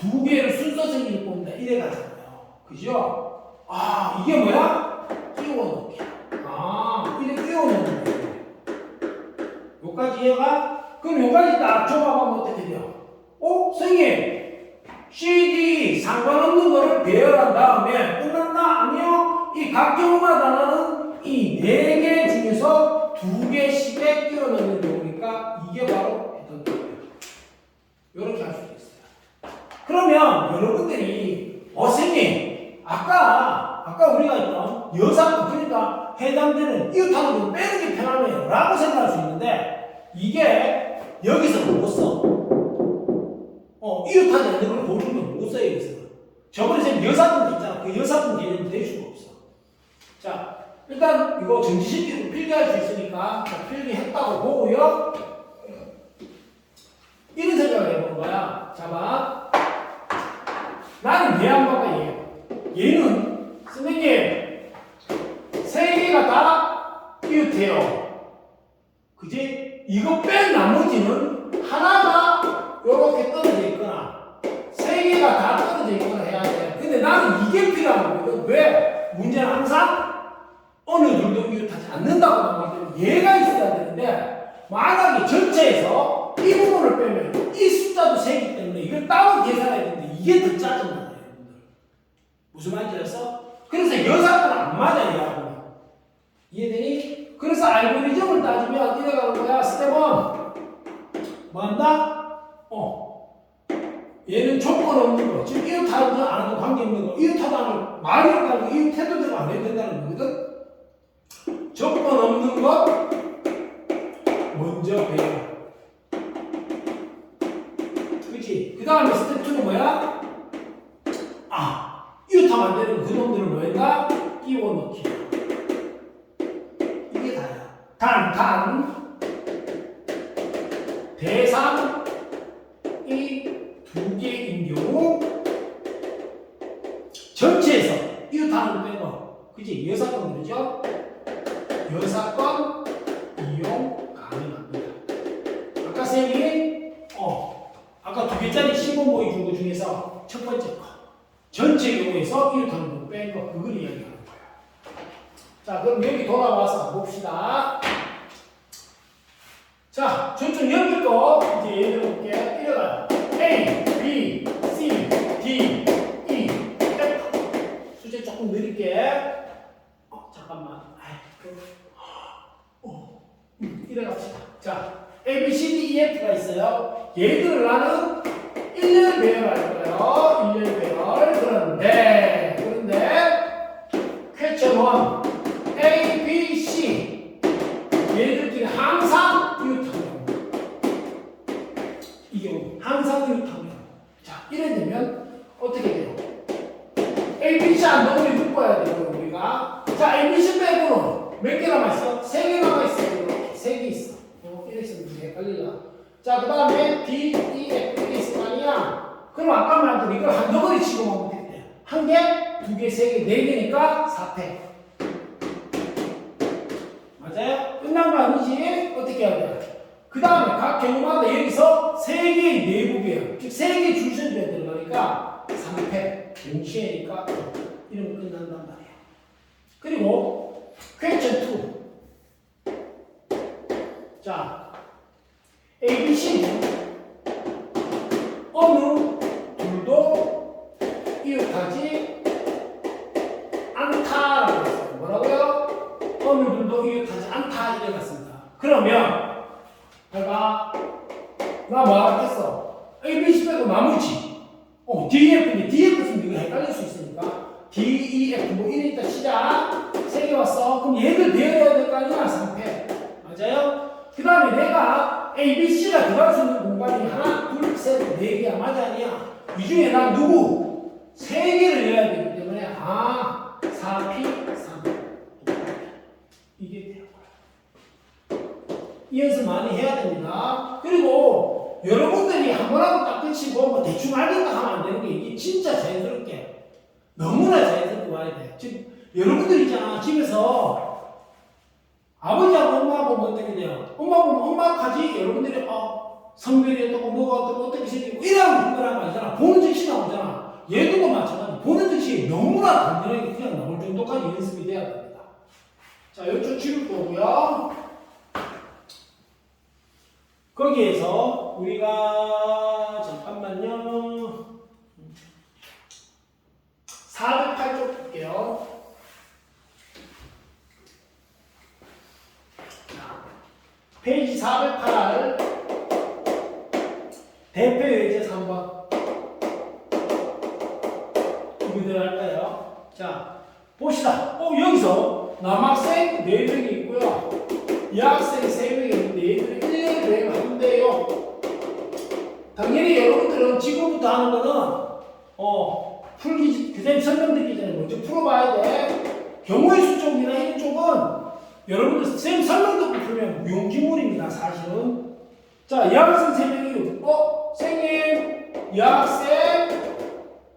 2개를 순서적으로 뽑는다. 이래 가잖아요. 그죠? 이게 뭐야? 끼워넣기. 이래 끼워넣는 거예요. 요까지 이해가? 그럼 요까지 딱 줘봐보면 어떻게 돼요? 선생님, CD 이 상관없는 거를 배열한 다음에 끝났나? 아니요. 이 각 경우마다는 이 4개 중에서 2개씩에 끼워 넣는 경우니까 이게 바로 했던 거예요. 이렇게 할 수도 있어요. 그러면 여러분들이 선생님 아까 우리가 했던 여사 그러니까 해당되는 이웃하는 빼는 게 편하네요 라고 생각할 수 있는데 이게 여기서 못 써. 이웃하지 않는 걸 보여주면 못 써요 여기서. 저번에 지금 여사분 있잖아. 그 여사분 개념이 될 수가 없어. 자 일단 이거 정지시키고 필기할 수 있으니까 필기했다고 보고요. 이런 생각을 해보는 거야. 자 봐. 나는 얘 한 번만 얘는 선생님 3개가 다 이웃해요. 그지? 이거 뺀 나머지는 하나가 요렇게 떨어져 있거나 3개가 다 떨어져 있거나 해야 돼. 근데 나는 이게 필요한 거거든. 왜? 문제는 항상 어느 정도 이웃하지 않는다고 나오기 때문에 얘가 있어야 되는데 만약에 전체에서 이 부분을 빼면 이 숫자도 세기 때문에 이걸 따로 계산해야 되는데 이게 더 짜증나요 여러분들. 무슨 말인지 알았어? 그래서 여사는 안 맞아 얘하고는. 이해되니? 그래서 알고리즘을 따지면 이래 가는 거야. 스텝 1 뭐 한다? 얘는 조건 없는 거, 지금 이웃하든 안 하든 관계없는 거, 이웃하다는 말이 없다는 거, 이웃해도 되고 안 해도 된다는 거거든? 조건 없는 것 먼저 배워. 그치? 그 다음에 스텝 2는 뭐야? 이웃하면 안 되는 그 놈들을 뭐 했다? 끼워 넣기. 이게 다야. 단, 대상, 이 2개인 경우 전체에서 이웃하는 거 빼고 그치? 여사건 그러죠? 여사건 이용 가능합니다. 아까 쌤이 아까 2개짜리 시범 보여준 거 중에서 첫 번째 거 전체 경우에서 이웃하는 거 뺀 거 그걸 이야기하는 거야. 자 그럼 여기 돌아와서 봅시다. 자 저쪽 옆에 거 이제 예를 들어볼게. 이래가요. A, B, C, D, E, F. 수제 조금 느릴게. 잠깐만. 이래 갑시다. 자, A, B, C, D, E, F가 있어요. 얘들을 나는 1년 배열할 거예요. 1년 배열. 그런데, 퀘스천 1. A, B, C. 얘들끼리 항상 이웃하면. 이 경우, 항상 이웃하면. 자, 이래 되면 어떻게 돼요? A, B, C 안 넣으면 묶어야 돼요, 우리가. 자, A, B, C 빼고는 몇 개 남아있어? 3개 남아있어요. 이렇게 3개 있어. 이렇게 있으면 헷갈릴라. 자, 그 다음에 D, E, F 이렇게 있을 거 아니야? 그럼 아까 말한 이걸 한 덩어리 치고 하면 되겠대. 1개, 2개, 3개, 4개니까 4패. 맞아요? 끝난 거 아니지? 어떻게 해야 돼? 그 다음에 각 경우마다 여기서 3개의 내부 배열, 즉 3개 줄선지가 들어가니까 3패, 동시에니까 이러면 끝난단 말이에요. 그리고 퀘스천 2. 자, A, B, C는 어느 둘도 이웃하지 않다라고 했어요. 뭐라고요? 어느 둘도 이웃하지 않다 이래 갔습니다. 그러면 내가 나 뭐 하겠어? A, B, C 빼고 나머지 D, F인데 D, F 쓰면 이거 헷갈릴 수 있으니까 D, E, F 뭐 이래 있다 치자. 3개 왔어. 그럼 얘를 배열해야 될 거 아니야? 3패. 맞아요? 그 다음에 내가 A, B, C가 들어갈 수 있는 공간이 하나, 둘, 셋, 4개야. 맞아 아니야? 이 중에 난 누구? 3개를 넣어야 되기 때문에 4P, 3. 이게 돼요. 이 연습 많이 해야 됩니다. 그리고 여러분들이 한 번 하고 딱 끝이고 뭐 대충 알겠다 하면 안 되는 게 이게 진짜 자연스럽게 너무나 자연스럽게 와야 돼. 지금 여러분들 있잖아. 집에서 아버지하고 엄마하고 뭐 어떻게 돼요? 엄마하고 엄마 가지 여러분들이 성별이 어떻고 뭐가 어떻게 생기고 이러면 그거란 말이잖아. 보는 즉시 나오잖아. 얘도 마찬가지. 보는 즉시 너무나 단순하게 그냥 나올 정도까지 연습이 돼야 됩니다. 자, 이쪽 지울 거고요. 거기에서 우리가 잠깐만요. 408쪽 볼게요. 페이지 408 대표 예제 3번 이거 들어갈까요? 자 봅시다. 여기서 남학생 4명이 있고요. 여학생 3명이 있는데 얘들이 1년에 대응 한대요. 당연히 여러분들은 지금부터 하는 거는 풀기 그다음에 설명드리기 전에 먼저 풀어봐야 돼. 경우의 수 쪽이나 이런 쪽은 여러분들 선생님 설명 듣고 풀면 무용지물입니다. 사실은. 자, 여학생 3명이 선생님 여학생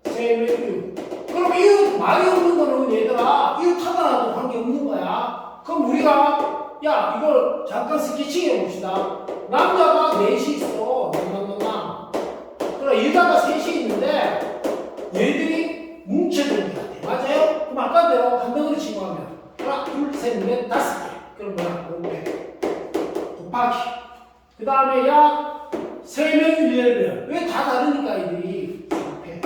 3명이 그럼 이웃 많이 없는 거는 얘들아 이웃 하나라도 관계없는 거야. 그럼 우리가 야 이걸 잠깐 스케치해 봅시다. 남자가 4이 있어. 그럼 여자가 3이 있는데 얘들이 뭉쳐지는 것 같아. 맞아요? 그럼 아까대로 한 덩어리 치고 하면 하나, 둘, 셋, 넷, 5개. 그럼 뭐야? 500. 곱하기. 그 다음에 약 3명이 밀려면 왜 다 다르니까 이들이 300.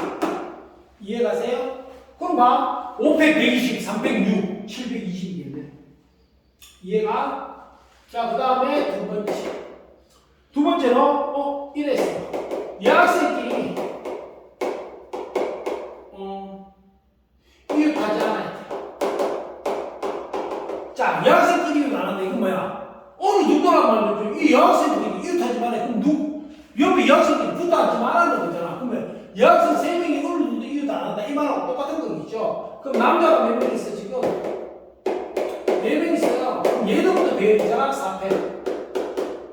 이해가세요? 그럼 봐. 500, 120, 306, 720이겠네. 이해가? 자, 그 다음에 두 번째. 두 번째로, 이랬어. 여학생끼리, 이웃하지 않아야 돼. 자, 여학생끼리 나는데 이건 뭐야? 어느 누구란 말이죠? 이 여학생끼리 이웃하지 말아야 돼. 그럼 옆에 여학생끼리 붙어 앉지 말라는 거잖아. 그러면 여학생 3명이 어느 누구도 이웃 안 한다. 이 말하고 똑같은 거겠죠? 그럼 남자가 몇 명 있어, 지금? 4명 있어요. 그럼 얘도부터 배우잖아, 4패.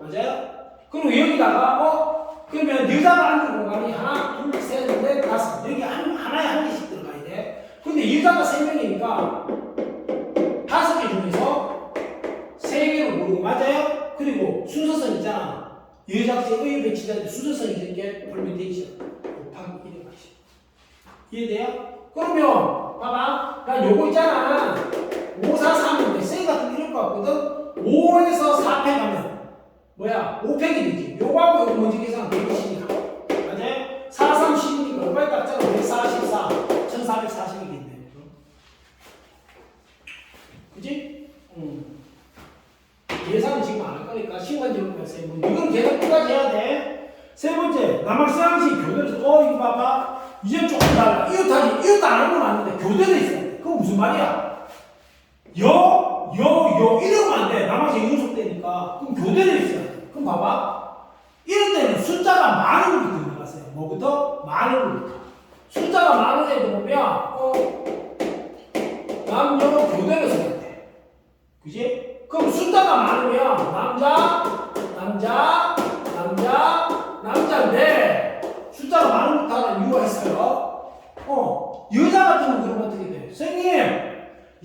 맞아요? 그리고 여기다가, 그러면 여자가 앉는 공간이 하나, 둘, 셋, 넷, 5. 여기 하나에 한 개씩 들어가야 돼. 근데 여자가 3명이니까 5개 중에서 3개를 모르고, 맞아요? 그리고 순서선 있잖아. 여자학생 의의 배치자인데 순서선이 이렇게 permutation 곱하기 1에 가시. 이해돼요? 그러면 봐봐. 나 요거 있잖아. 5, 4, 3인데 세 같은 거 이럴 것 같거든. 5에서 4패 가면 뭐야? 5팩이 되지. 요거하고 요거 먼저 계산 120이니까. 맞아요? 4, 3, 10이니까 5에 딱 짜고 144, 1440이겠네. 그지? 계산은 지금 안 할 거니까 시간적으로 봤어요. 이건 계산 끝까지 해야 돼. 세 번째, 남학생이 교대에서 이거 봐봐. 이제 조금 달라. 이웃도 안 하는 건 아닌데 교대로 있어야 돼. 그거 무슨 말이야? 이러면 안 돼. 남학생 연속되니까. 그럼 교대로 있어야 돼. 그럼 봐봐. 이럴 때는 숫자가 많은 것부터 들어갔어요. 뭐부터? 많은 것부터. 숫자가 많은 애들 보면 남녀 교대로 써야 돼. 그지? 그럼 숫자가 많으면 남자인데 숫자가 많은 것부터 하는 이유가 있어요. 여자 같으면 그러면 어떻게 돼? 선생님,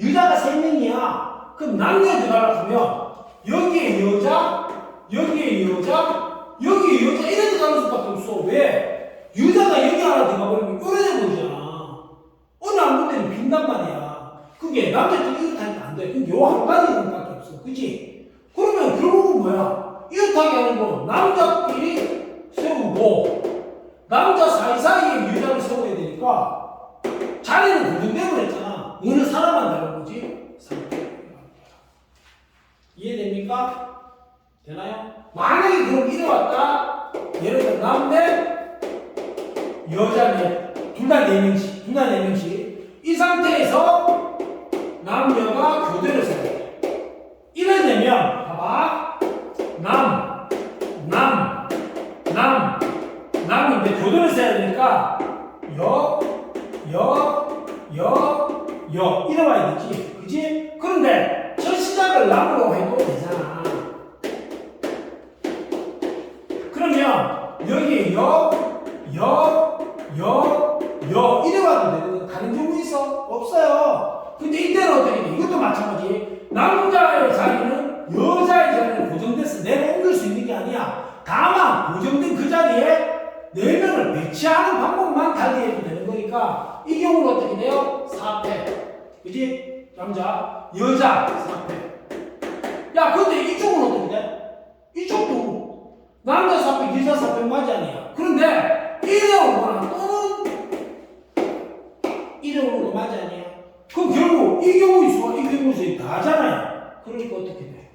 여자가 3명이야. 그럼 남녀 들어가라 하면 여기에 여자, 여기에 여자, 이래 들어가는 수밖에 없어. 왜? 여자가 여기 하나 들어가버리면 요래 보이잖아. 어느 한 군데는 빈단 말이야. 그게 남자끼리 이웃하니까 안 돼. 근데 요 한 가지는 밖에 없어. 그치? 그러면 결국은 뭐야? 이웃하게 하는 건 남자끼리 세우고 남자 사이사이에 여자를 세워야 되니까 자리는 고정되고 그랬잖아. 어느 사람만 다른 거지? 이해됩니까? 되나요? 만약에 그럼 이래 왔다. 예를 들어 남대 여자네 둘 다 4명씩 이 상태에서 남녀가 교대를 세워야 돼. 이래되면 봐봐. 남인데 교대를 세야 되니까 이래 와야 되지. 그지? 그런데 첫 시작을 남으로 해도 되잖아. 그러면 여기 이래 와도 되거든. 다른 경우 있어? 없어요. 근데 이때는 어떻게 돼? 이것도 마찬가지. 남자의 자리는 여자의 자리는 고정됐어. 내가 옮길 수 있는 게 아니야. 다만 고정된 그 자리에 4명을 배치하는 방법만 달리해도 되는 거니까 이 경우는 어떻게 돼요? 4패. 그지? 남자, 여자 4패. 야, 근데 이쪽은 어떻게 돼? 이쪽도 남자 4패, 여자 4패 맞이 아니야. 그런데 이래 오거나 또는 이래 오는 거 맞지 않냐? 그럼 결국 이 경우의 수와 이 경우의 수가 다잖아요. 그러니까 어떻게 돼?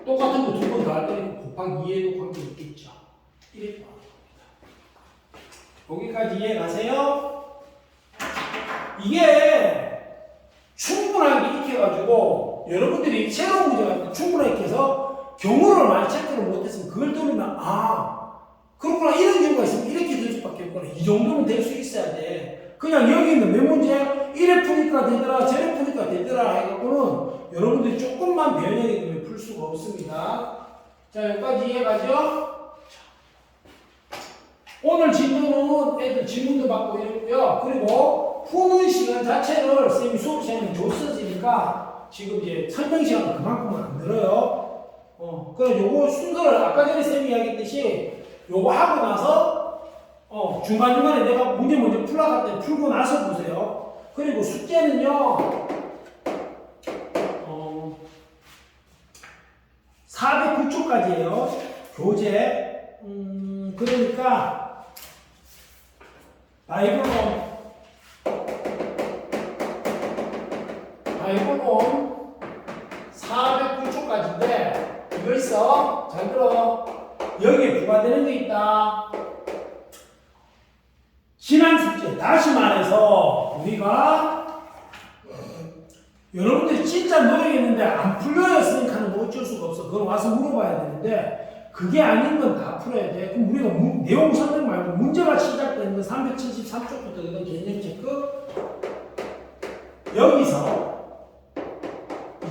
똑같은 거 두 번 더 할 거니까 곱하기 2에도 관계 있겠죠. 이렇게 여기까지 이해 가세요? 이게 충분하게 익혀가지고 여러분들이 새로운 문제 같은 충분하게 익혀서 경우를 많이 체크를 못했으면 그걸 들으면 그렇구나 이런 경우가 있으면 이렇게 될 수밖에 없구나 이 정도는 될 수 있어야 돼. 그냥 여기 있는 몇 문제 이래 푸니까 되더라 저래 푸니까 되더라 해갖고는 여러분들이 조금만 변형이 되면 풀 수가 없습니다. 자 여기까지 이해가죠? 오늘 진도는 애들 질문도 받고 이랬고요. 그리고 푸는 시간 자체를 쌤이 수업 시간에 줬어지니까 지금 이제 설명 시간은 그만큼은 안 들어요. 그럼 요거 순서를 아까 전에 쌤이 이야기했듯이 요거 하고 나서 중간중간에 내가 문제 먼저 풀어갈 때 풀고 나서 보세요. 그리고 숙제는요 409초까지예요. 교재 그러니까 바이블론 409초까지인데 이거 있어. 잘 들어. 여기에 부과되는 게 있다. 지난 숙제 다시 말해서 우리가 여러분들이 진짜 노력했는데 안 풀려였으니까는 뭐 어쩔 수가 없어. 그걸 와서 물어봐야 되는데 그게 아닌 건 다 풀어야 돼. 그럼 우리가 내용 설명 말고 문제가 시작되는 건 373쪽부터 이건 개념 체크. 여기서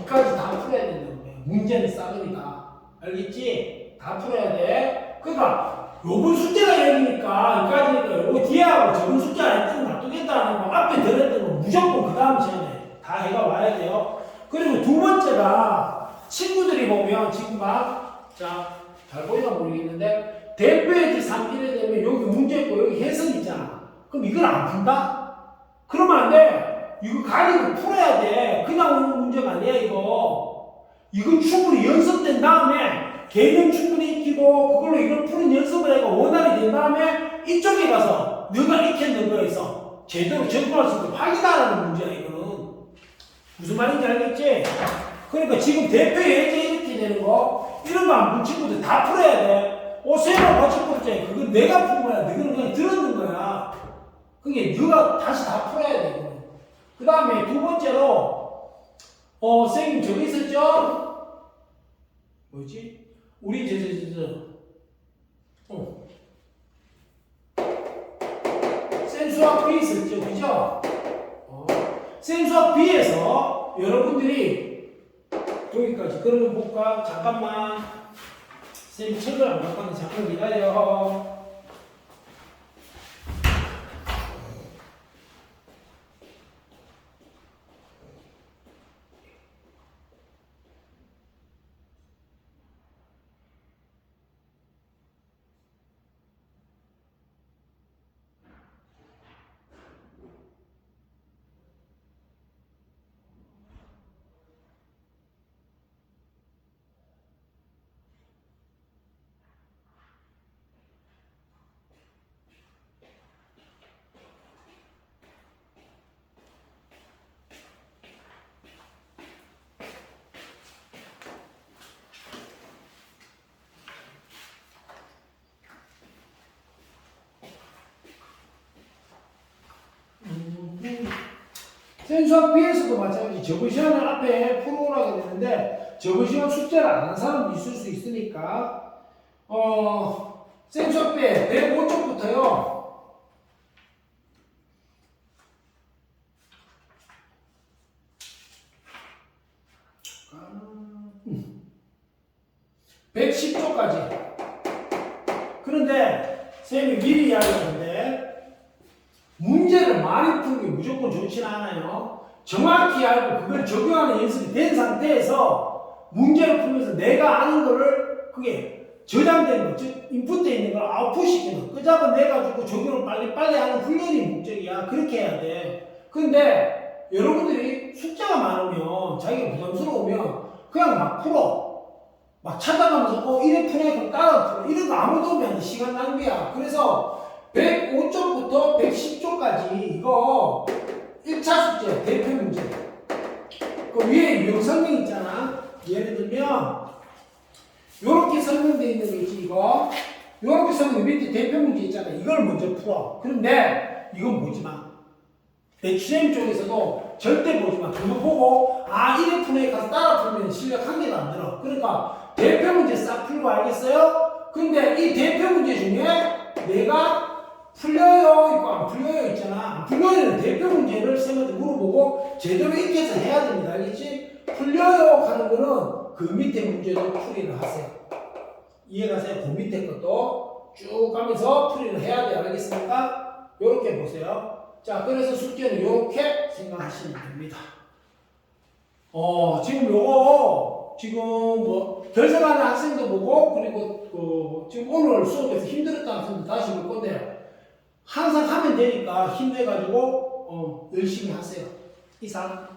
이까지 다 풀어야 된다는 거야. 문제는 싸우니까. 알겠지? 다 풀어야 돼. 그러니까 요번 숙제가 여기니까 이까지니까 요거 뒤에 하고 저번 숙제 안 했던 거 놔두겠다는 거 앞에 들었던 거 무조건 그 다음 시간에 다 해가 와야 돼요. 그리고 두 번째가 친구들이 보면 지금 잘 보이나 모르겠는데 대표에서 3일에 되면 여기 문제 있고 여기 해석 있잖아. 그럼 이걸 안 푼다? 그러면 안 돼. 이거 가리고 풀어야 돼. 그냥 오는 문제가 아니야 이거. 이건 충분히 연습된 다음에 개념 충분히 익히고 그걸로 이걸 푸는 연습을 해가 원활히 된 다음에 이쪽에 가서 너가 익혔는 거에서 제대로 접근할 수 있도록 확인하라는 문제야 이거는. 무슨 말인지 알겠지? 그러니까 지금 대표 예제 이렇게 되는 거 이런 거 안 푼 친구들 다 풀어야 돼. 쌤하고 같이 풀었잖아. 그건 내가 푼 거야. 너는 그냥 들었는 거야. 그게 너가 다시 다 풀어야 돼. 그 다음에 두 번째로 선생님 저기 있었죠? 뭐지? 우리 센수학 B 있었죠? 그죠? 센수학 B에서 여러분들이 여기까지 그러면 볼까? 잠깐만 쌤이 책을 안 갖고 왔는데 잠깐 기다려. 센수학 B에서도 마찬가지. 저번 시간을 앞에 풀어오라고 되는데 저번 시간 숙제를 안 한 사람도 있을 수 있으니까 센수학 B 105쪽부터요 110쪽까지. 그런데 쌤이 미리 이야기하는데 문제를 많이 푸는 게 무조건 좋지는 않아요. 정확히 알고 그걸 적용하는 연습이 된 상태에서 문제를 풀면서 내가 아는 거를 그게 저장된 거, 즉 인풋되어 있는 걸 아웃풋시키는 그 잡아 내가지고 적용을 빨리 하는 훈련이 목적이야. 그렇게 해야 돼. 근데 여러분들이 숙제가 많으면 자기가 부담스러우면 그냥 막 풀어. 막 찾아가면서 이래 푸네 따라 풀어. 이런 거 아무 도움이 안 돼. 시간 낭비야. 그래서 105쪽부터 110쪽까지 이거 1차 숙제 대표 문제. 그 위에 유형 설명 있잖아. 예를 들면 요렇게 설명되어 있는 거 있지 이거. 요렇게 설명 밑에 대표 문제 있잖아. 이걸 먼저 풀어. 그런데 이건 보지 마. 내 주임 쪽에서도 절대 보지 마. 그거 보고 이래 푸네 가서 따라 풀면 실력 한 개도 안 들어. 그러니까 대표 문제 싹 풀고 알겠어요? 근데 이 대표 문제 중에 내가 풀려요 있고 안 풀려요 있잖아. 안 풀려요는 대표 문제를 쌤한테 물어보고 제대로 익혀서 해야 됩니다. 알겠지? 풀려요 하는 거는 그 밑에 문제도 풀이를 하세요. 이해가세요? 그 밑에 것도 쭉 가면서 풀이를 해야 돼요. 알겠습니까? 요렇게 보세요. 자, 그래서 숙제는 요렇게 생각하시면 됩니다. 지금 요거, 지금 뭐, 결석하는 학생도 보고, 그리고 지금 오늘 수업에서 힘들었던 학생도 다시 볼 건데요. 항상 하면 되니까 힘내가지고, 열심히 하세요. 이상.